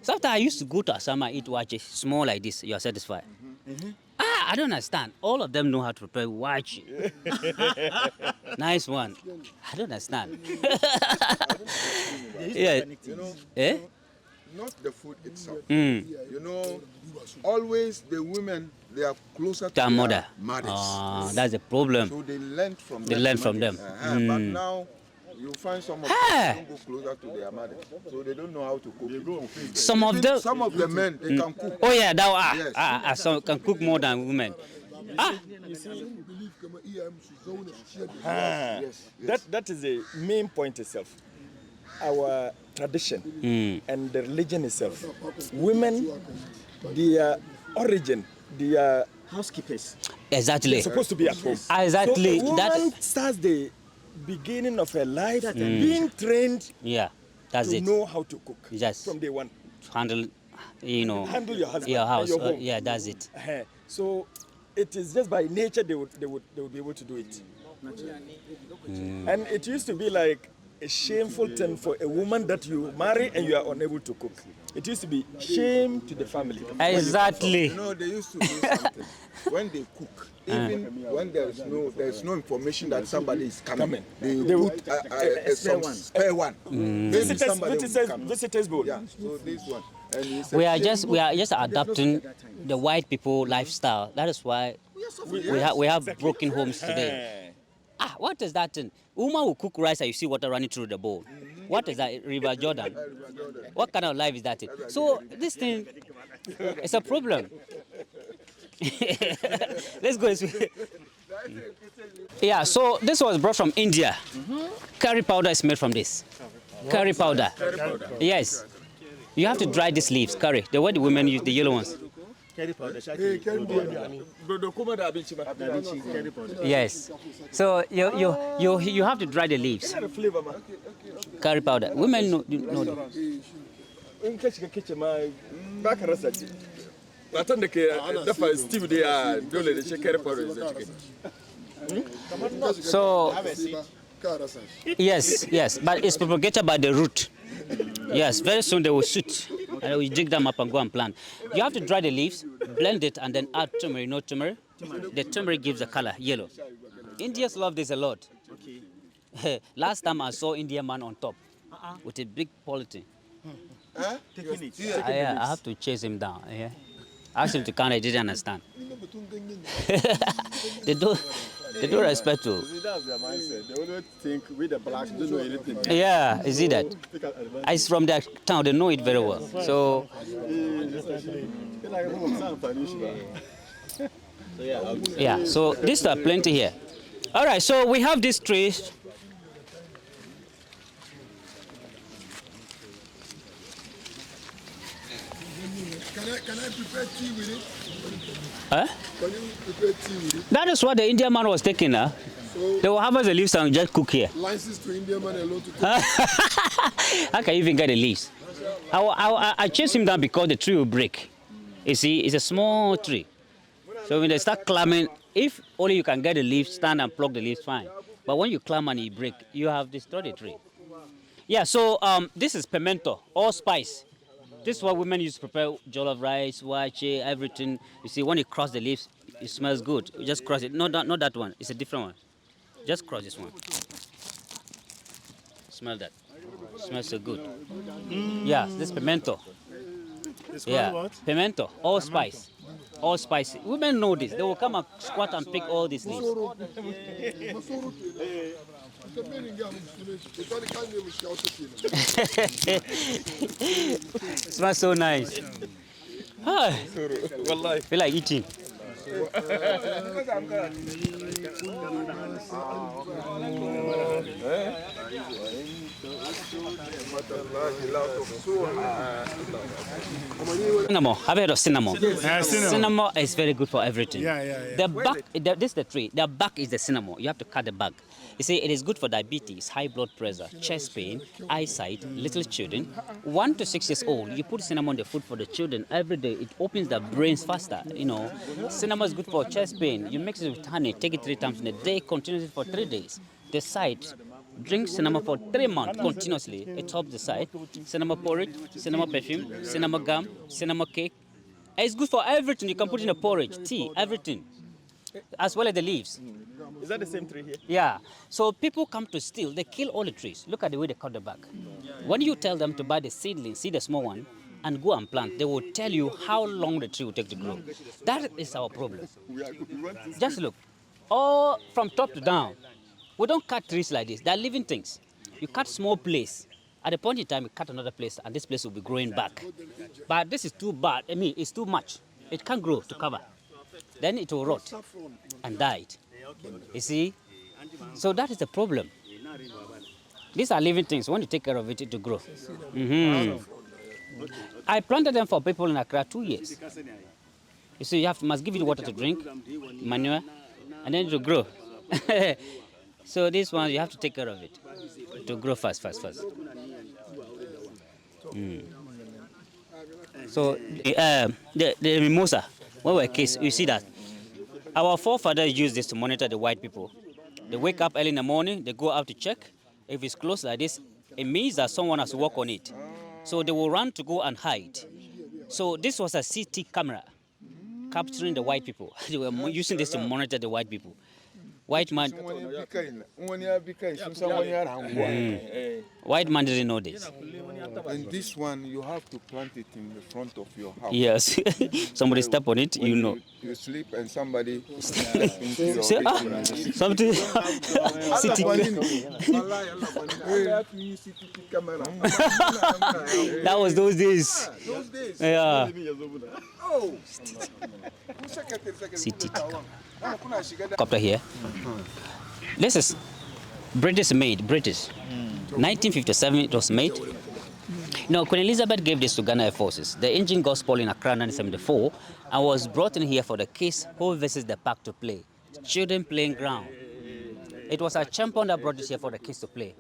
Sometimes I used to go to Asama, eat wache, small like this. You are satisfied? I don't understand. All of them know how to prepare wache. Nice one. I don't understand. Yeah. not the food itself. Mm. You know, always the women, they are closer to Their mother. mothers. Ah, that's the problem. So they learn from They them. learn from them. But now you find some of them don't go closer to their mothers, so they don't know how to cook. Some of them. Some of the men, they can cook. Oh yeah, that Yes. some can cook more than women. That is the main point itself. Our tradition and the religion itself. Women, their origin, their housekeepers. Exactly. They're supposed to be at home. Exactly. So the woman starts the beginning of her life being trained that's to it. know how to cook Yes. from day one. Handle, Handle your husband, your house. your home. Yeah, that's it. So it is just by nature they would be able to do it. And it used to be like a shameful thing for a woman that you marry and you are unable to cook. It used to be shame to the family. Exactly. You know, they used to do something when they cook. Even when there's no information that somebody is coming, they would spare one. Visitors board. Yeah. So this one. And We are just adapting the white people lifestyle. That is why we have broken homes today. What is that thing? Woman will cook rice and you see water running through the bowl. What is that? River Jordan. What kind of life is that? So this thing, it's a problem. Let's go. Yeah, so this was brought from India. Curry powder is made from this. Curry powder. Yes. You have to dry these leaves, curry. The way the women use the yellow ones. Curry powder. Yes. So you have to dry the leaves. Curry powder. Women know this. So yes, but it's propagated by the root. Yes, very soon they will shoot and we dig them up and go and plant. You have to dry the leaves, blend it, and then add turmeric. No turmeric. The turmeric gives the color yellow. Indians love this a lot. Okay. Last time I saw Indian man on top with a big polythene. I have to chase him down. Yeah. Asked him to count. I didn't understand. They don't respect you. That's their mindset. They always think we the blacks don't know anything. Yeah, is it that? It's from their town. They know it very well. So. Yeah. So these are plenty here. All right. So we have these trees. Can I prepare tea with it? Huh? Can you prepare tea with it? That is what the Indian man was taking. So they will harvest the leaves and just cook here. License to Indian man alone to cook. How can you even get the leaves? I chase him down because the tree will break. You see, it's a small tree. So when they start climbing, if only you can get the leaves, stand and pluck the leaves, fine. But when you climb and you break, you have destroyed the tree. Yeah, so this is pimento, all spice. This is what women use to prepare jollof rice, wache, everything. You see, when you cross the leaves, it smells good. You just cross it. Not that one. It's a different one. Just cross this one. Smell that. It smells so good. Yeah, this pimento. Yeah, pimento, all spice. All spicy. Women know this. They will come and squat and pick all these leaves. Smells so nice. Feel like eating. Cinnamon. Have you heard of cinnamon? Cinnamon is very good for everything. The bark, this is the tree. The bark is the cinnamon. You have to cut the bark. You see, it is good for diabetes, high blood pressure, chest pain, eyesight, little children. 1 to 6 years old, you put cinnamon in the food for the children every day. It opens their brains faster. You know, cinnamon is good for chest pain. You mix it with honey, take it 3 times in a day, continuously for 3 days. The site, drink cinnamon for 3 months continuously. It helps the site. Cinnamon porridge, cinnamon perfume, cinnamon gum, cinnamon cake. It's good for everything. You can put in a porridge, tea, everything. As well as the leaves. Is that the same tree here? Yeah. So people come to steal. They kill all the trees. Look at the way they cut the bark. When you tell them to buy the seedling, see the small one, and go and plant. They will tell you how long the tree will take to grow. That is our problem. Just look, all from top to down. We don't cut trees like this. They are living things. You cut small place. At a point in time, you cut another place, and this place will be growing back. But this is too bad. I mean, it's too much. It can't grow to cover. Then it will rot and die. You see? So that is the problem. These are living things. When you take care of it, it will grow. I planted them for people in Accra 2 years. You see, must give it water to drink, manure, and then it will grow. So this one, you have to take care of it to grow fast. So the mimosa, when we were kids, you see that our forefathers used this to monitor the white people. They wake up early in the morning, they go out to check. If it's closed like this, it means that someone has to walk on it. So they will run to go and hide. So this was a CT camera capturing the white people. They were using this to monitor the white people. White man. White man didn't know this. And this one, you have to plant it in the front of your house. Yes. Somebody step on it, you know. You sleep and somebody Say, something. That was those days. Yeah. Copter here. This is British made. 1957 it was made. No, Queen Elizabeth gave this to Ghana Air Forces. The engine got spoiled in Accra in 1974 and was brought in here for the kids who visits the park to play. Children playing ground. It was a champion that brought this here for the kids to play.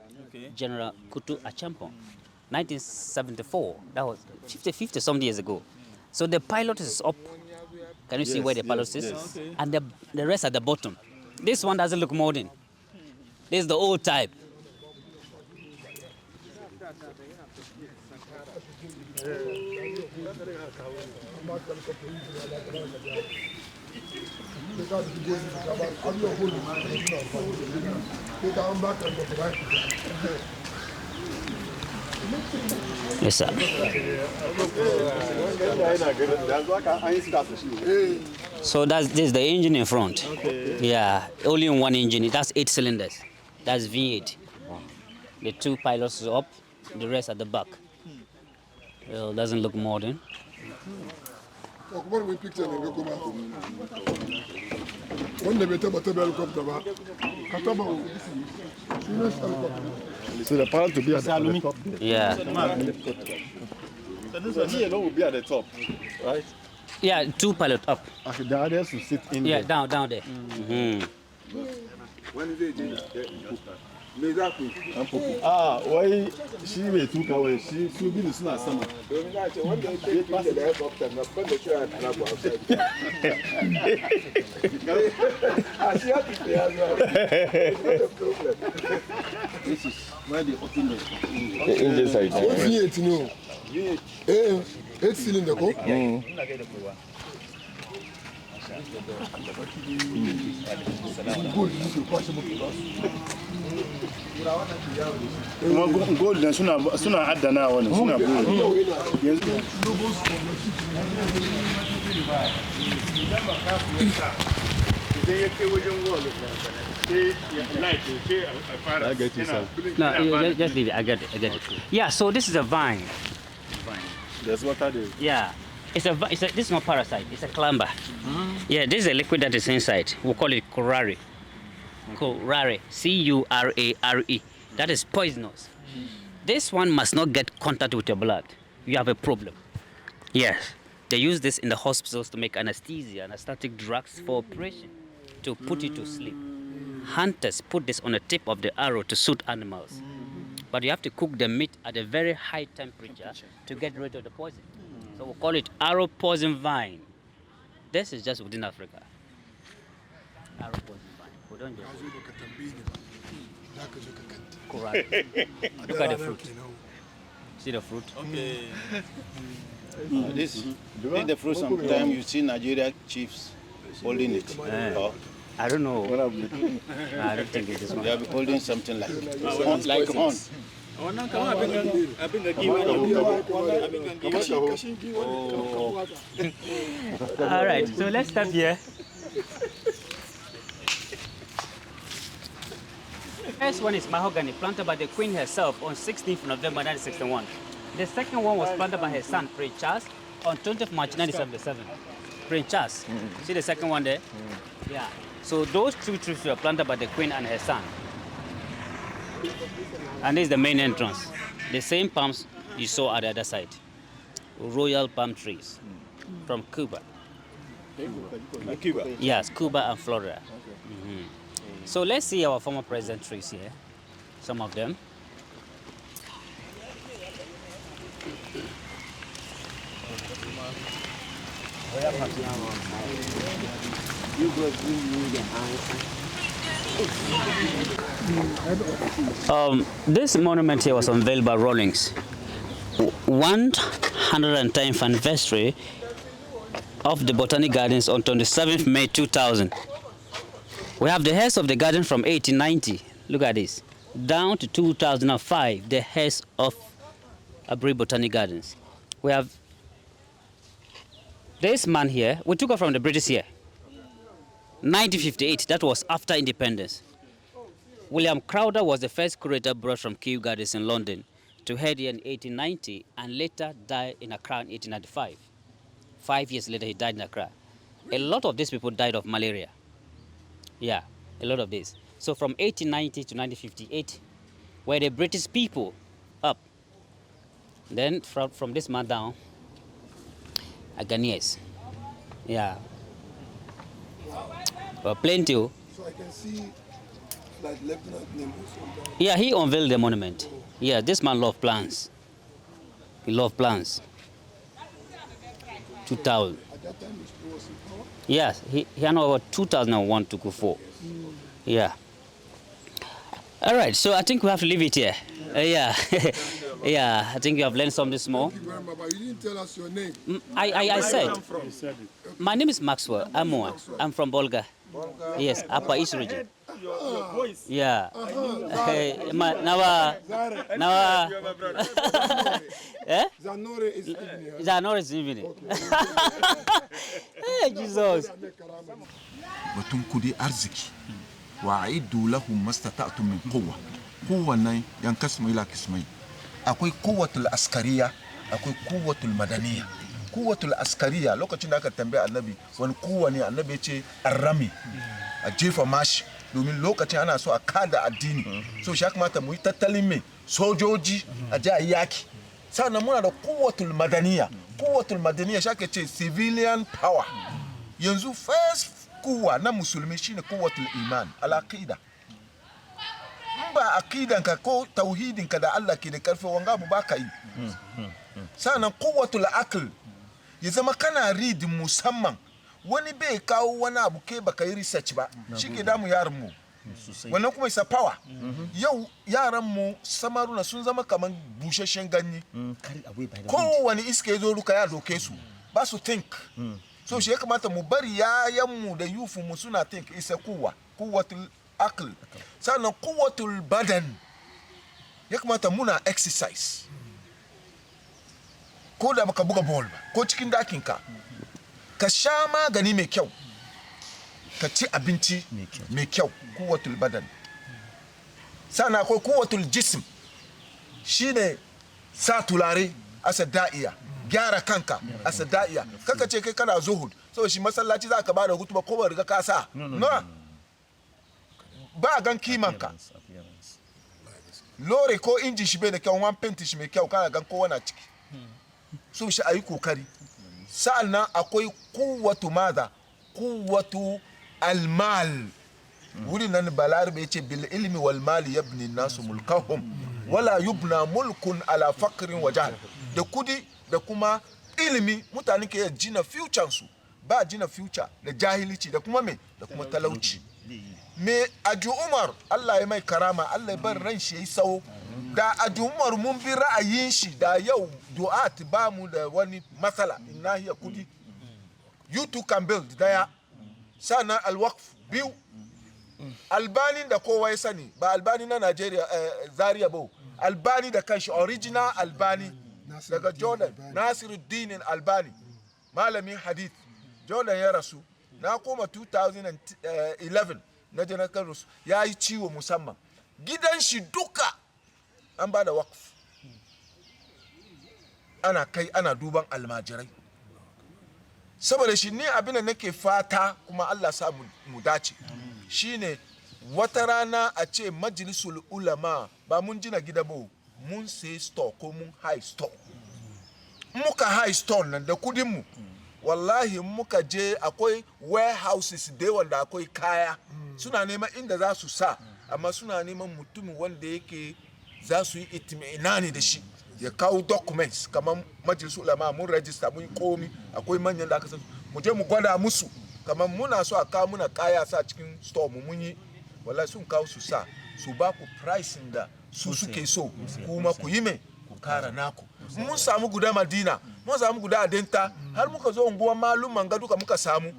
General Kutu Achampon. 1974. That was 50 some years ago. So the pilot is up. Can you see where the pilot is? Yes. And the rest at the bottom. This one doesn't look modern. This is the old type. Yes, sir. So this is the engine in front. Yeah, only in one engine. That's 8 cylinders. That's V8. The 2 pilots up, the rest at the back. Well, doesn't look modern. So the pilot to be at the top. Yeah. So this one here will be at the top, right? Yeah, 2 pilots up. Okay, the others will sit in Yeah, there. down there. Why she may took away? She should be the sooner summer. This is where they open the engine side. V8, no. 8 cylinder, go. Gold then sooner add than now one. Sooner gold. I get you, sir. No, just leave it. I get it. Yeah, so this is a vine. That's what I do. Yeah. This is not parasite, it's a climber. Yeah, this is a liquid that is inside. We call it curare. Curare, C-U-R-A-R-E. That is poisonous. This one must not get contact with your blood. You have a problem. Yes. They use this in the hospitals to make anesthesia, anesthetic drugs for operation, to put you to sleep. Hunters put this on the tip of the arrow to shoot animals. But you have to cook the meat at a very high temperature to get rid of the poison. So we call it arrow poison vine. This is just within Africa. Arrow poison vine. We don't just... Look at the fruit. See the fruit? Okay. This is the fruit. Sometimes you see Nigeria chiefs holding it. I don't know. I don't think it's this one. They are holding something like horn. All right, so let's start here. First one is mahogany, planted by the Queen herself on 16th November 1961. The second one was planted by her son, Prince Charles, on 20th March 1977. Prince Charles. See the second one there? Yeah. So those two trees were planted by the Queen and her son. And this is the main entrance. The same palms you saw at the other side. Royal palm trees from Cuba. Cuba. Yes, Cuba and Florida. So let's see our former president trees here. Some of them. This monument here was unveiled by Rawlings. 110th anniversary of the Botanic Gardens on 27th May 2000. We have the heads of the garden from 1890. Look at this. Down to 2005, the heads of Aburi Botanic Gardens. We have this man here. We took her from the British here. 1958, that was after independence. William Crowder was the first curator brought from Kew Gardens in London to head here in 1890 and later died in Accra in 1895. 5 years later, he died in Accra. A lot of these people died of malaria. Yeah, a lot of this. So from 1890 to 1958, were the British people up. Then from this man down, Ghanaians. Yeah. Plenty. So I can see like Lieutenant name also. Yeah, he unveiled the monument. Yeah, this man loved plants. He loved plants. 2000. At that time, he was in power. Yes, he had over 2001 to go for. Yeah. All right, so I think we have to leave it here. Yeah. Yeah, I think you have learned something small. Thank you very much, but you didn't tell us your name. I said, my name is Maxwell Amoa. I'm from Bolga. Yes, Upper East region. Your voice. Yeah. Hey, Nawa. Eh? Zanore is evening. Zanore is evening. Hey, Jesus. batun kudi arziki wa aidu lahum mastata'tum min quwwa kowanne yan kasmai la kismai akwai quwwatul askariya akwai quwwatul madaniya quwwatul askariya lokacin da aka tambaye annabi wani quwwa ne annabi ya ce arrami a jefa mashi domin lokacin ana so a kada addini so shi ya kamata mu yi tattalin mai sojoji a ji a yaki sannan muna da quwwatul madaniya shi ake ce civilian power yanzu first kuwa na musulmi shine kuwatul iman al-aqida ba aqidanka ko tauhidinka da Allah ke da karfi wanga bu baka yi sanan kuwatul aql ya zama kana read musamman wani bai kawo wani abu ke baka yi research ba shike damu yaran mu wannan kuma isa power yau yaran mu samaruna sun zama kaman busheshen ganye ko wani iske zo ruka ya doke su ba su think so shi ya kamata mu bari yayanmu da yufu mu suna think isa kuwatul aql sannan kuwatul badan ya kamata muna exercise ko da baka buga ball ba ko cikin dakin ka sha magani mai kyau ka ci abinci mai kyau kuwatul badan sannan akwai kuwatul jism shine sa tulare asa da'iya gyara kanka asa da'iya kaka ce kai kana zuhud so shi masallaci za ka bada hutuba ko ba riga ka sa no ba gan kimanka lore ko inji shi bai da kyau wan penti shi mai kyau kana gan kowa na ciki so shi ayi kokari sa'annan akwai quwwatu madha quwwatu almal wurin nan balarabe yace bil ilmi wal mali yabni nasu mulkahum wala yubna mulkun ala faqrin wa jahl da kudi da kuma ilimi mutane ke jina future su ba jina future da jahilici da kuma me da kuma talauci me aju umar Allah ya mai karama Allah ya bar ran shi yayi sawo da aju umar mun bi ra'ayin shi da yau du'at ba mu da wani matsala inna hiya kudi you too can build daya sana alwaqf biyu albanin da kowa ya sani ba albani na Nigeria Zaria ba albani da kanshi original albani daga jordan nasiruddin albani malamin hadith jordan ya rasu na koma 2011 na je na kan rasu ya yi ciwo musamman gidan shi duka an ba da wakf ana kai ana duban almajirai saboda shi ne abin da nake fata kuma Allah sa mu dace shine wata rana a ce majlisul ulama ba mun jina gida ba mun sai store ko mun high store muka high store nan da kudin mu wallahi muka je akwai warehouses da wanda akwai kaya suna neman inda za su sa amma suna neman mutumin wanda yake za su yi itminani da shi ya kawo documents kamar majalisul ulama mun register mun komi akwai manyan da aka san mu je mu gwada musu kamar muna so a kawo muna kaya sa cikin store mu mun yi wallahi sun kawo su sa su ba ku pricing da su suke so kuma ku yi me ku kara naku mun samu guda Madina mun samu guda Adenta har muka zo unguwar malumman ga duka muka samu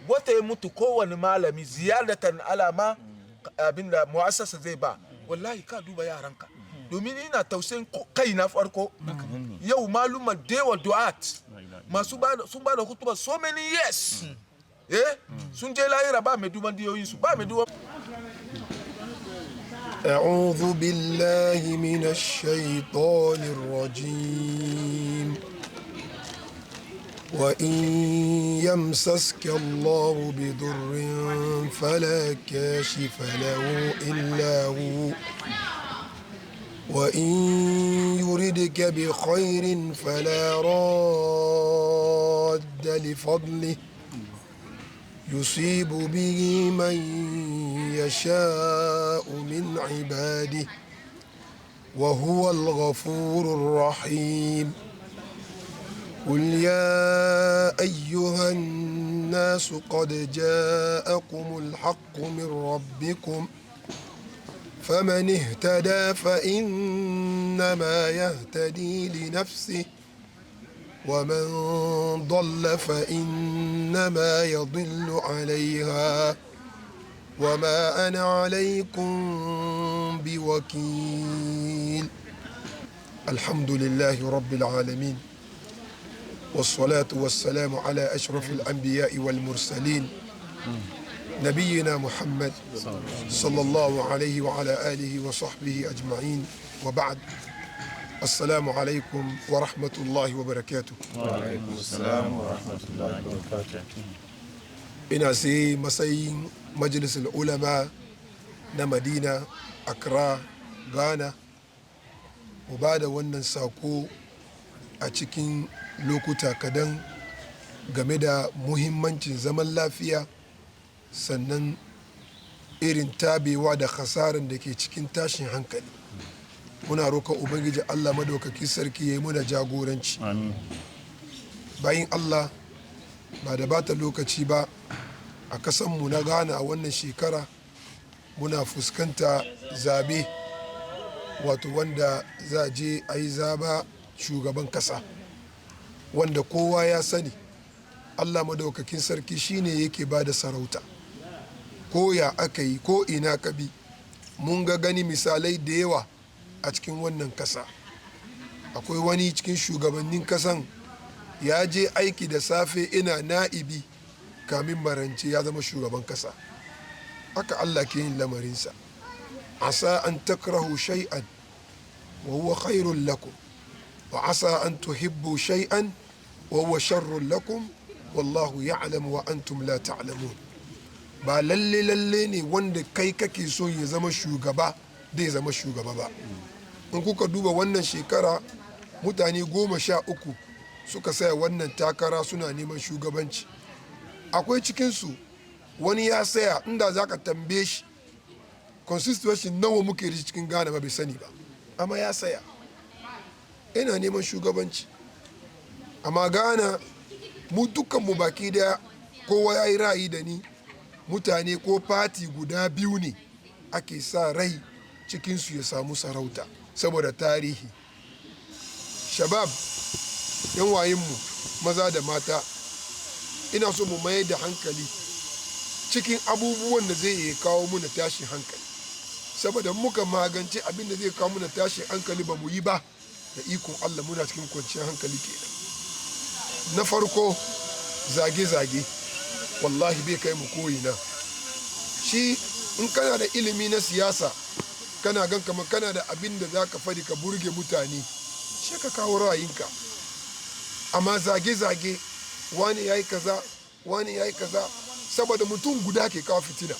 wata ya mutu kowane malami ziyadatan alama abinda muassasa zai ba wallahi ka duba yaranka domin ina tausayin kai na farko yau malumman dewa du'at masu sun ba da hutuba so many years sun je lahira ba mai duban diyoyin su ba mai duban أعوذ بالله من الشيطان الرجيم وإن يمسسك الله بضر فلا كاشف له إلا هو وإن يردك بخير فلا راد لفضله يصيب به من يشاء من عباده وهو الغفور الرحيم قل يا أيها الناس قد جاءكم الحق من ربكم فمن اهتدى فإنما يهتدي لنفسه ومن ضل فإنما يضل عليها وما أنا عليكم بوكيل الحمد لله رب العالمين والصلاة والسلام على أشرف الأنبياء والمرسلين نبينا محمد صلى الله عليه وعلى آله وصحبه أجمعين وبعد السلام عليكم ورحمة الله وبركاته وعليكم السلام ورحمة الله وبركاته. ina sai matsayin majalisar ulama na Madina Accra Ghana mu ba da wannan sako a cikin lokuta kadan game da muhimmancin zaman lafiya sannan irin tabewa da khasaran da ke cikin tashin hankali muna roƙon ubangiji Allah madaukaki sarki ya yi muna jagoranci bayan Allah ba da bata lokaci ba a kasanmu na Ghana a wannan shekara muna fuskanta zabe wato wanda za je a yi zaba shugaban kasa wanda kowa ya sani Allah madaukakin sarki shine yake ba da sarauta ko ya aka yi ko ina ka bi mun ga gani misalai da yawa a cikin wannan kasa akwai wani cikin shugabannin kasan ya je aiki da safe ina na'ibi kamin marance ya zama shugaban kasa haka Allah ke yin lamarinsa asa an takrahu shay'an wa huwa khairul lakum wa asa an tuhibbu shay'an wa huwa sharrul lakum wallahu ya'lamu wa antum la ta'lamun ba lalle ne wanda kai kake so ya zama shugaba zai zama shugaba ba in kuka duba wannan shekara mutane 13 suka saya wannan takara suna neman shugabanci akwai cikinsu wani ya saya inda za ka tambaye shi constitution nawa muke da cikin Ghana ba bai sani ba amma ya saya ina neman shugabanci amma Ghana mu dukkanmu baki daya kowa ya yi ra'ayi da ni mutane ko fati guda biyu ne ake sa rai cikinsu ya samu sarauta saboda tarihi shabab yan wayenmu maza da mata ina so mu mayar da hankali cikin abubuwan da zai iya kawo muna tashin hankali saboda muka magance abin da zai kawo muna tashin hankali ba mu yi ba da ikon Allah muna cikin kwanciyar hankali kenan. Na farko zage-zage wallahi bai kai mu koyina. Shi in kana da ilimi na siyasa kana gan kamar kana da abin da za ka fadi ka burge mutane shi ka kawo ra'ayinka, amma zage-zage wani ya yi kaza wani ya yi kaza, saboda mutum guda ke kawo fitina.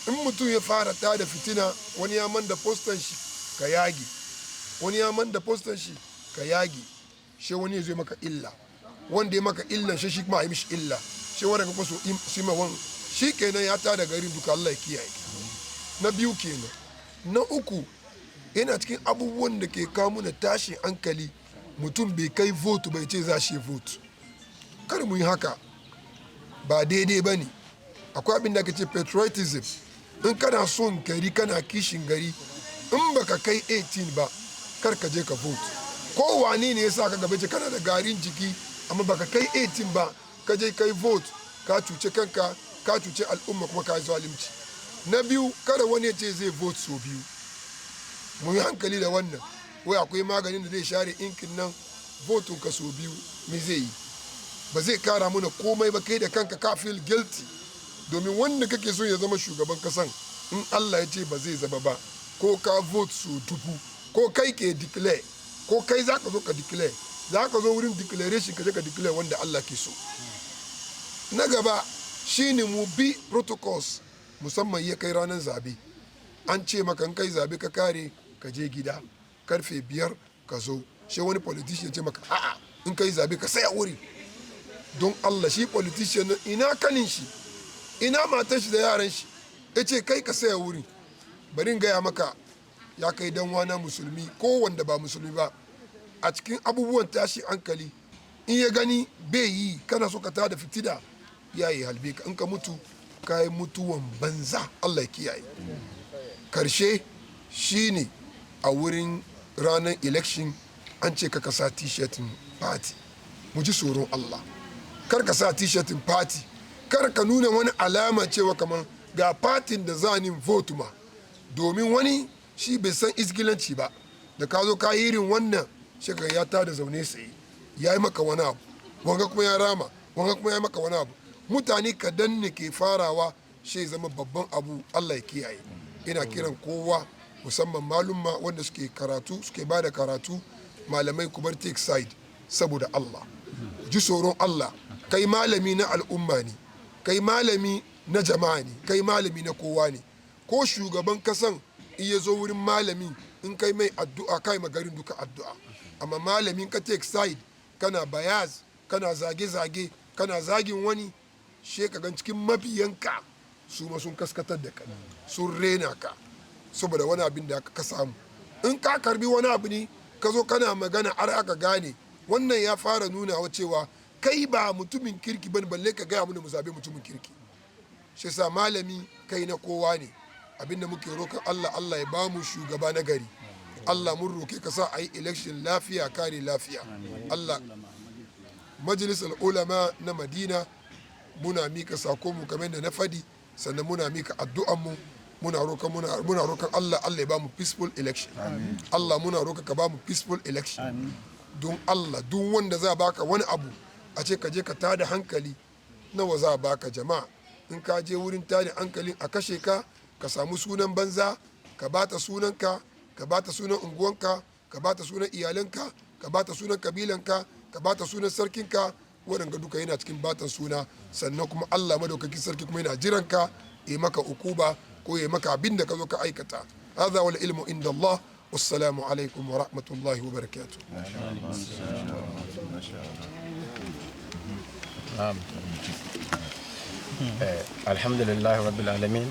In mutum ya fara tada fitina, wani ya man da postan shi ka yage, wani ya man da postan shi ka yage, shi wani ya zo maka illa, wanda ya maka illan shi kuma a yi mishi illa, shi wanda ka kwaso shi ma wani shi kenan ya tada garin duka. Allah ya kiyaye. Na biyu kenan. Na uku yana cikin abubuwan da ke kawo mana tashin hankali, mutum bai kai vote bai ce za shi vote. Kar mu yi haka, ba daidai ba ne. Akwai abin da ake ce patriotism. In kana son gari kana kishin gari, in baka kai 18 ba kar ka je ka vote. Ko wane ne ya sa ka gaba ce kana da garin jiki amma baka kai 18 ba ka je kai vote, ka cuce kanka, ka cuce al'umma, kuma ka yi zalunci. Na biyu, kada wani ya ce zai vote so biyu. Mu yi hankali da wannan. Wai akwai maganin da zai share inkin nan, vote ka so biyu me zai yi? Ba zai kara mana komai ba, kai da kanka ka feel guilty. Domin wanda kake so ya zama shugaban kasan, in Allah ya ce ba zai zama ba, ko ka vote so dubu, ko kai ke declare, ko kai za ka zo ka declare, za ka zo wurin declaration ka je ka declare wanda Allah ke so. Na gaba shine mu bi protocols, musamman ya kai ranar zabe. An ce maka in kai zabe ka kare ka je gida karfe 5 ka zo, shi wani politician ce maka a'a in kai zabe ka saya wuri. Don Allah, shi politician ina kanin shi, ina matan shi da yaran shi, ya ce kai ka saya wuri. Bari in gaya maka ya kai dan wana musulmi ko wanda ba musulmi ba, a cikin abubuwan tashi hankali in ya gani bai yi, kana so ka tada fitina, ya yi halbe ka. In ka mutu ka yi mutuwan banza. Allah ya kiyaye. Karshe shine a wurin ranar election an ce ka sa t-shirtin party. Mu ji tsoron Allah, kar ka sa t-shirtin party, kar ka nuna wani alama cewa kamar ga partin da za ni vote ma, domin wani shi bai san isgilanci ba. Da ka zo ka yi irin wannan shekara ya tada zaune sai ya yi maka wani abu, wanga kuma ya rama, wanga kuma ya yi maka wani abu. Mutane kadan ne ke farawa shi zama babban abu. Allah ya kiyaye. Ina kiran kowa, musamman malumma wanda suke karatu, suke ba da karatu, malamai ku bar take side saboda Allah. Ji tsoron Allah. Kai malami na al'umma ne, kai malami na jama'a ne, kai malami na kowa ne. Ko shugaban kasan iya zo wurin malami, in kai mai addu'a kai magarin duka addu'a. Amma malamin ka take side, kana bayaz, kana zage-zage, kana zagin wani, she ka gan cikin mabiyanka su ma sun kaskatar da kai, sun rena ka saboda wani abin da ka samu. In ka karbi wani abu ne ka zo kana magana har aka gane, wannan ya fara nuna wa cewa kai ba mutumin kirki bane, balle ka gaya mana mu zabe mutumin kirki. Shi sa malami kai na kowa ne. Abinda muke roƙon Allah, Allah ya ba mu shugaba na gari. Allah mun roke ka sa a yi election lafiya kare lafiya. Allah, majalisar ulama na Madina muna mika sako mu kamar da na fadi, sannan muna mika addu'an mu, muna roƙon Allah, Allah ya ba mu peaceful election. Allah muna roƙa ka ba mu peaceful election. Don Allah, duk wanda za baka wani abu a ce ka je ka tada hankali, nawa za baka jama'a? In ka je wurin tada hankalin a kashe ka, ka samu sunan banza, ka bata sunanka, ka bata sunan unguwanka, ka bata sunan iyalanka, ka bata sunan kabilanka, ka bata sunan sarkinka. Waɗanda duka yana cikin batan suna. Sannan kuma Allah madaukakin sarki kuma yana jiranka ya maka ukuba ko ya maka abin da ka zo ka aikata. Hadha wal ilmu inda Allah. Wassalamu alaikum wa rahmatullahi wa barakatuh. Alhamdulillah rabbil alamin.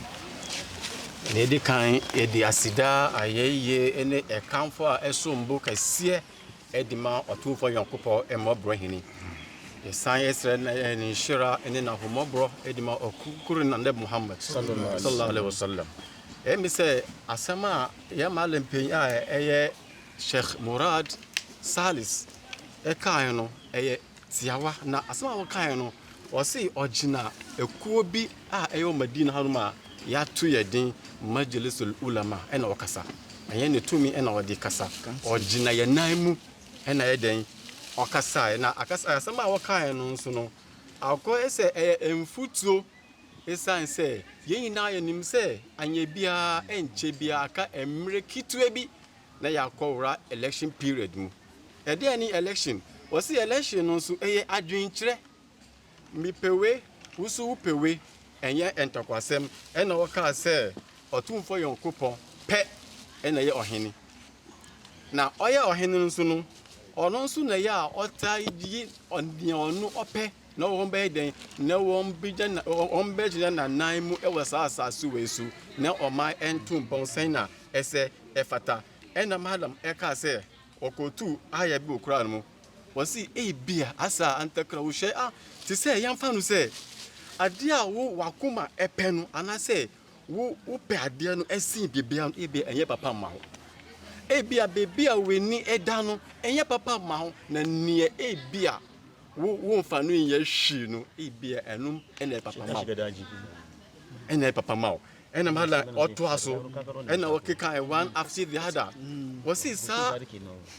Ne di kan edi asida ayeye ene ekanfo a esombo kase edima otumfo yankopo emobrahini. Yesan yesre na ni shira ene na homobro edima okukuru na nde Muhammad sallallahu alaihi wasallam. Mi se asama ya malam pen a eye Sheikh Murad Salis kan no eye tiawa na asama wo kan no o si ogina ekuo bi a eye Madina hanuma yɛato yɛ din majlisul ulama ɛna ɔkasa ɛyɛ ne tumi ɛna ɔde kasa ɔgyina yɛ nan mu ɛna yɛ den ɔkasa na akasa asɛm a wɔkaeɛ no nso no akɔ ɛsɛ ɛyɛ mfutuo ɛsiane sɛ yɛn nyinaa yɛnim sɛ anyɛ biara ɛnkyɛ biara ka mmerɛ ketewa bi na yɛakɔwora election period mu ɛdeɛ ne election wɔsi election no nso ɛyɛ adwenkyerɛ mipɛwe wusu wopɛwe ɛnyɛ ɛntɔkwasɛm ɛna wɔkaa sɛ ɔtumfo yɔnkopɔn pɛ ɛna yɛ ɔhene na ɔyɛ ɔhene nso no ɔno nso na yɛ a ɔta yi ɔnea ɔno ɔpɛ na wɔn bɛyɛ den na wɔn bɛgyina n'anan mu ɛwɔ saa asase wɔ so na ɔman ɛnto mpɔnsɛn na ɛsɛ ɛfata ɛna madam ɛkaa sɛ ɔkɔtu ayɛ bi okura no mu wɔsi ebia asa antakra wo hyɛ te sɛ yɛmfa no sɛ adeɛ a wo wakoma ɛpɛ no anasɛ wo pɛ adeɛ no ɛsin bibia no ebia ɛnyɛ papa ma ho ebia bebi a w'ani ɛda no ɛnyɛ papa ma ho na neɛ ebia wo mfa no yɛ hwi no ebia ɛnum ɛna papa ma ho ɛna papa ma ho ɛna mala ɔto aso ɛna wɔkeka one after the other wɔsi saa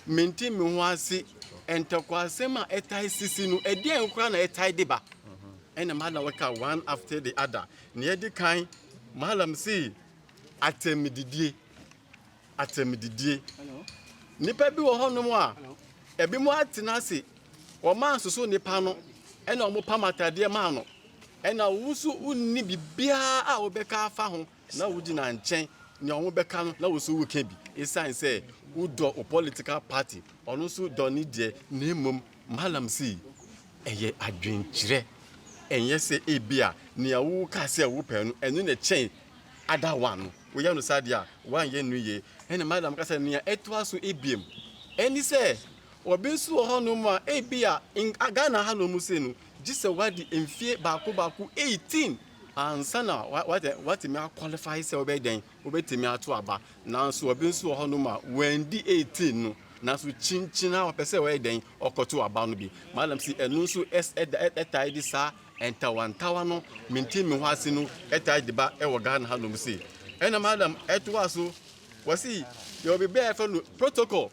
menti me ho ase ɛntɛkwasɛm a ɛtae sisi no ɛdeɛ nkora na ɛtae de ba ɛna mala wɔka one after the other ne yɛdi kan malam si atɛmididie nipa bi wɔ hɔ nom a ebi mu atena ase wɔma nsoso nipa no ɛna ɔmo pam atadeɛ maa no ɛna wusu unni bibia a wobɛka afa ho na wudi na nkyɛn ne ɔmo bɛka no na wusu wuka bi esan sɛ udɔ o political party ɔno nso dɔ ne deɛ na emom malam si ɛyɛ adwenkyerɛ ɛnyɛ sɛ ebia nea wo ka sɛ wo pɛ no ɛno na kyɛn ada one no woyɛ no sadia wan yɛ no ye ɛna madam ka sɛ nea ɛtoa so ebiem ɛni sɛ obi nso wɔ hɔ no mu a ebia Ghana ha no mu se no gisa wadi mfie baako 18 ansa na what me qualify sɛ obɛden obɛtemi ato aba nanso obi nso wɔ hɔ no mu a wendi 18 no nanso chinchina wapɛ sɛ wɔyɛden ɔkɔto aba no bi madam si ɛno nso ɛtae di saa ɛntawantawa no minti me ho ase no ɛtae di ba ɛwɔ Ghana ha no mu se ɛna madam ɛtoa so wɔsi yɛ obi bɛɛ fɛ no protocol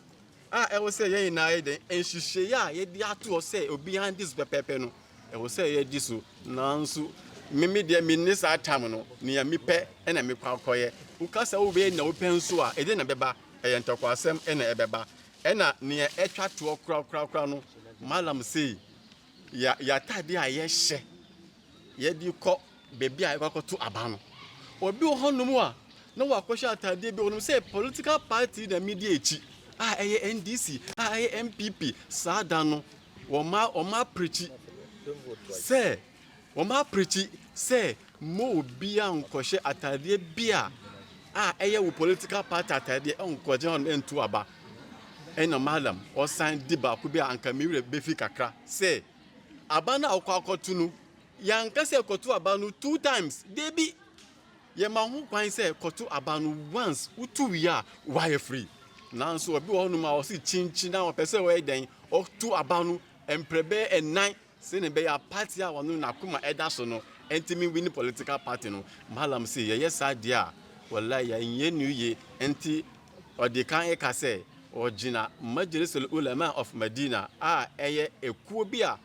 a ɛwɔ sɛ yɛn nyinaa yɛden nhyehyɛ a yɛde ato sɛ obi han dis pɛpɛpɛ no ɛwɔ sɛ yɛdi so nanso mimi deɛ minni saa tam no nea mepɛ ɛna mekɔ akɔyɛ wokasa wo bɛyɛ na wopɛ nso a ɛde na bɛba ɛyɛ ntɔkwasɛm ɛna ɛbɛba ɛna nea ɛtwa toɔ korakora no malam sei yɛatade a yɛhyɛ yɛde kɔ baabi a yɛkɔkɔto aba no obi wɔ hɔ nom a na wakɔhyɛ atadeɛ bi wɔ nom sɛ political party na medi akyi a ɛyɛ NDC a ɛyɛ MPP saa da no wɔma preachi sɛ mo obi a nkɔhyɛ atadeɛ bi a ɛyɛ wo political party atadeɛ nkɔgye hɔ no nto aba ɛna madam ɔsan di baako bi a anka mewura bɛfi kakra sɛ aba no a ɔkɔakɔto no yɛanka sɛ kɔto aba no 2 times debi yɛma ho kwan sɛ kɔto aba no once wotu wie a wayɛ free nanso obi wɔ hɔ no ma ɔsi chinchin na ɔpɛ sɛ wɔyɛ den ɔto aba no mprɛbɛ ɛnan sɛ ne bɛyɛ party a wɔno nakoma ɛda so no ɛntimi win political party no malam sɛ yɛyɛ saa deɛ a wallahi yɛnyɛ new ye ɛnti ɔde kan ɛka sɛ ɔgyina majlisul ulama of Madina a ɛyɛ ekuo bi a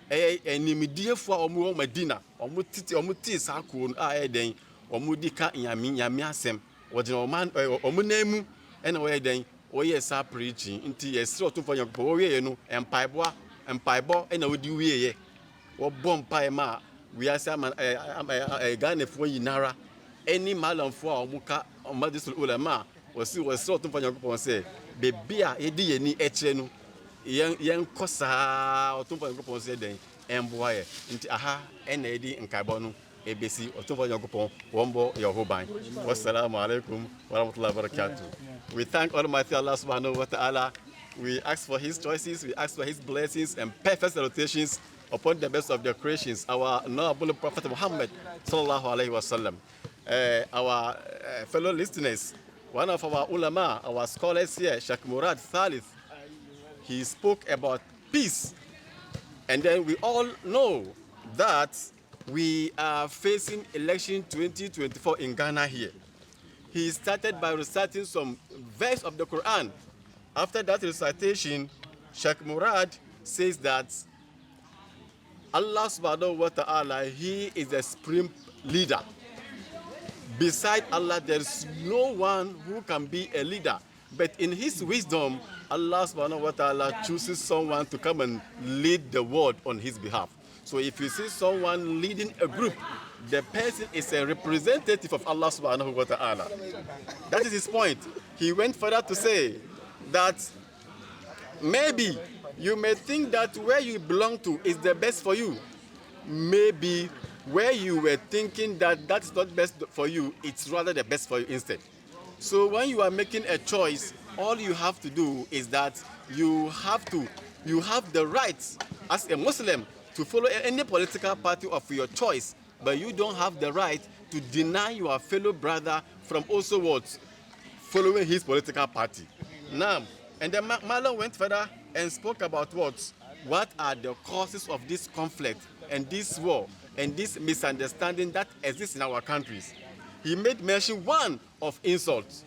ɛyɛ animdiefoɔ a ɔmo wɔ Madina ɔmo titi saa kuo no a ɛyɛ den ɔmo di ka nyame asɛm ɔgyina ɔmo nan mu ɛna wɔyɛ den wɔyɛ saa preaching nti yɛsrɛ ɔtomfo Nyankopɔn wɔwie no mpaebɔ ɛna wɔdi wie yɛ wɔbɔ mpae ma wiase ama Ghanafoɔ nyinara ɛni malamfoɔ a ɔmo ka majlisul ulama wɔsrɛ ɔtomfo Nyankopɔn sɛ bebi a yɛdi yɛni ɛkyerɛ no yɛnkɔ saa ɔtomfo Nyankopɔn sɛ den ɛmboa yɛ nti aha ɛna yɛdi nkaebɔ no ebesi ɔtomfo Nyankopɔn wɔmbɔ yɛ ho ban wassalamu alaikum warahmatullahi wabarakatuh. We thank Almighty Allah subhanahu wa ta'ala. We ask for his choices, we ask for his blessings and perfect salutations upon the best of the creations, our noble Prophet Muhammad sallallahu alaihi wasallam. Our fellow listeners, one of our ulama, our scholars here, Sheikh Murad Thalith, he spoke about peace. And then we all know that we are facing election 2024 in Ghana here. He started by reciting some verse of the Quran. After that recitation, Sheikh Murad says that Allah subhanahu wa ta'ala, he is the supreme leader. Beside Allah, there is no one who can be a leader. But in his wisdom, Allah subhanahu wa ta'ala chooses someone to come and lead the world on his behalf. So if you see someone leading a group, the person is a representative of Allah subhanahu wa ta'ala. That is his point. He went further to say that maybe you may think that where you belong to is the best for you. Maybe where you were thinking that that's not best for you, it's rather the best for you instead. So when you are making a choice, all you have to do is that you have the right as a Muslim to follow any political party of your choice, but you don't have the right to deny your fellow brother from also what? Following his political party. Now, and then Marlon went further and spoke about what are the causes of this conflict and this war and this misunderstanding that exists in our countries. He made mention one of insults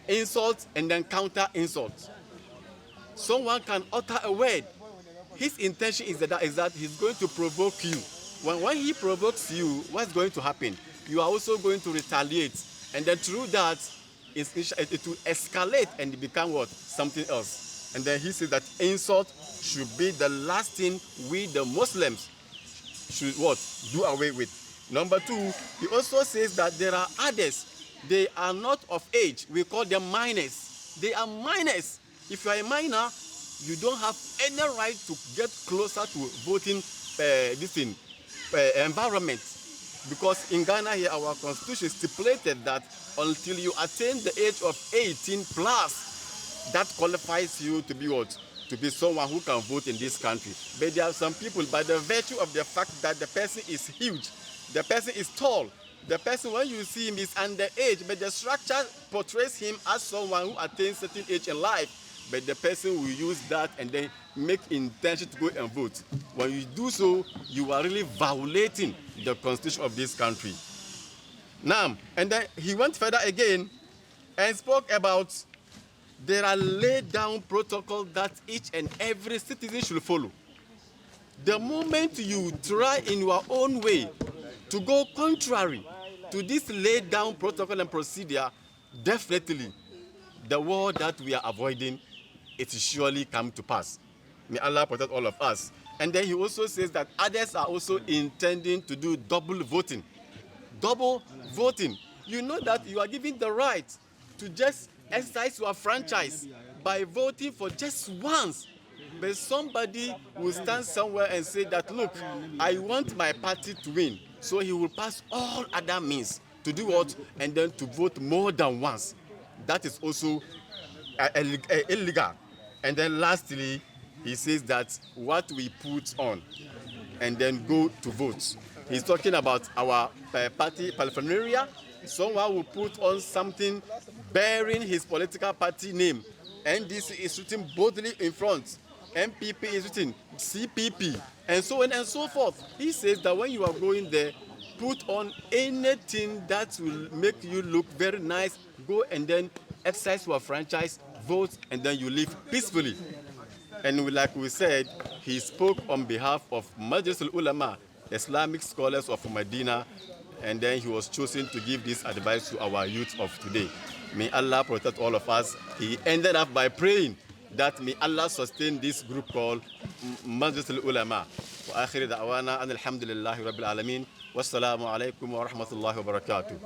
and then counter insults. Someone can utter a word. His intention is that he's going to provoke you. When he provokes you, what's going to happen? You are also going to retaliate. And then through that, it will escalate and become what? Something else. And then he says that insult should be the last thing we, the Muslims, should what? Do away with. Number two, he also says that there are others. They are not of age. We call them minors. They are minors. If you are a minor, you don't have any right to get closer to voting environment. Because in Ghana here, our constitution stipulated that until you attain the age of 18 plus, that qualifies you to be what? To be someone who can vote in this country. But there are some people, by the virtue of the fact that the person is huge, the person is tall, the person, when you see him, is underage, but the structure portrays him as someone who attains certain age in life, but the person will use that and then make intention to go and vote. When you do so, you are really violating the constitution of this country. Now, and then he went further again and spoke about there are laid down protocols that each and every citizen should follow. The moment you try in your own way to go contrary to this laid down protocol and procedure, definitely the war that we are avoiding, it will surely come to pass. May Allah protect all of us. And then he also says that others are also intending to do double voting. Double voting. You know that you are given the right to just exercise your franchise by voting for just once. But somebody will stand somewhere and say that, look, I want my party to win. So he will pass all other means to do what? And then to vote more than once. That is also illegal. And then lastly, he says that what we put on and then go to vote. He's talking about our party paraphernalia. Someone will put on something bearing his political party name. NDC is written boldly in front. MPP is written CPP, and so on and so forth. He says that when you are going there, put on anything that will make you look very nice. Go and then exercise your franchise, vote, and then you live peacefully. And like we said, he spoke on behalf of Majlis al-Ulama, Islamic scholars of Medina, and then he was chosen to give this advice to our youth of today. May Allah protect all of us. He ended up by praying that may Allah sustain this group called Majlis al-Ulama. Wa akhir da'wana an alhamdulillahi rabbil alamin. Wassalamu alaikum wa rahmatullahi wa barakatuh.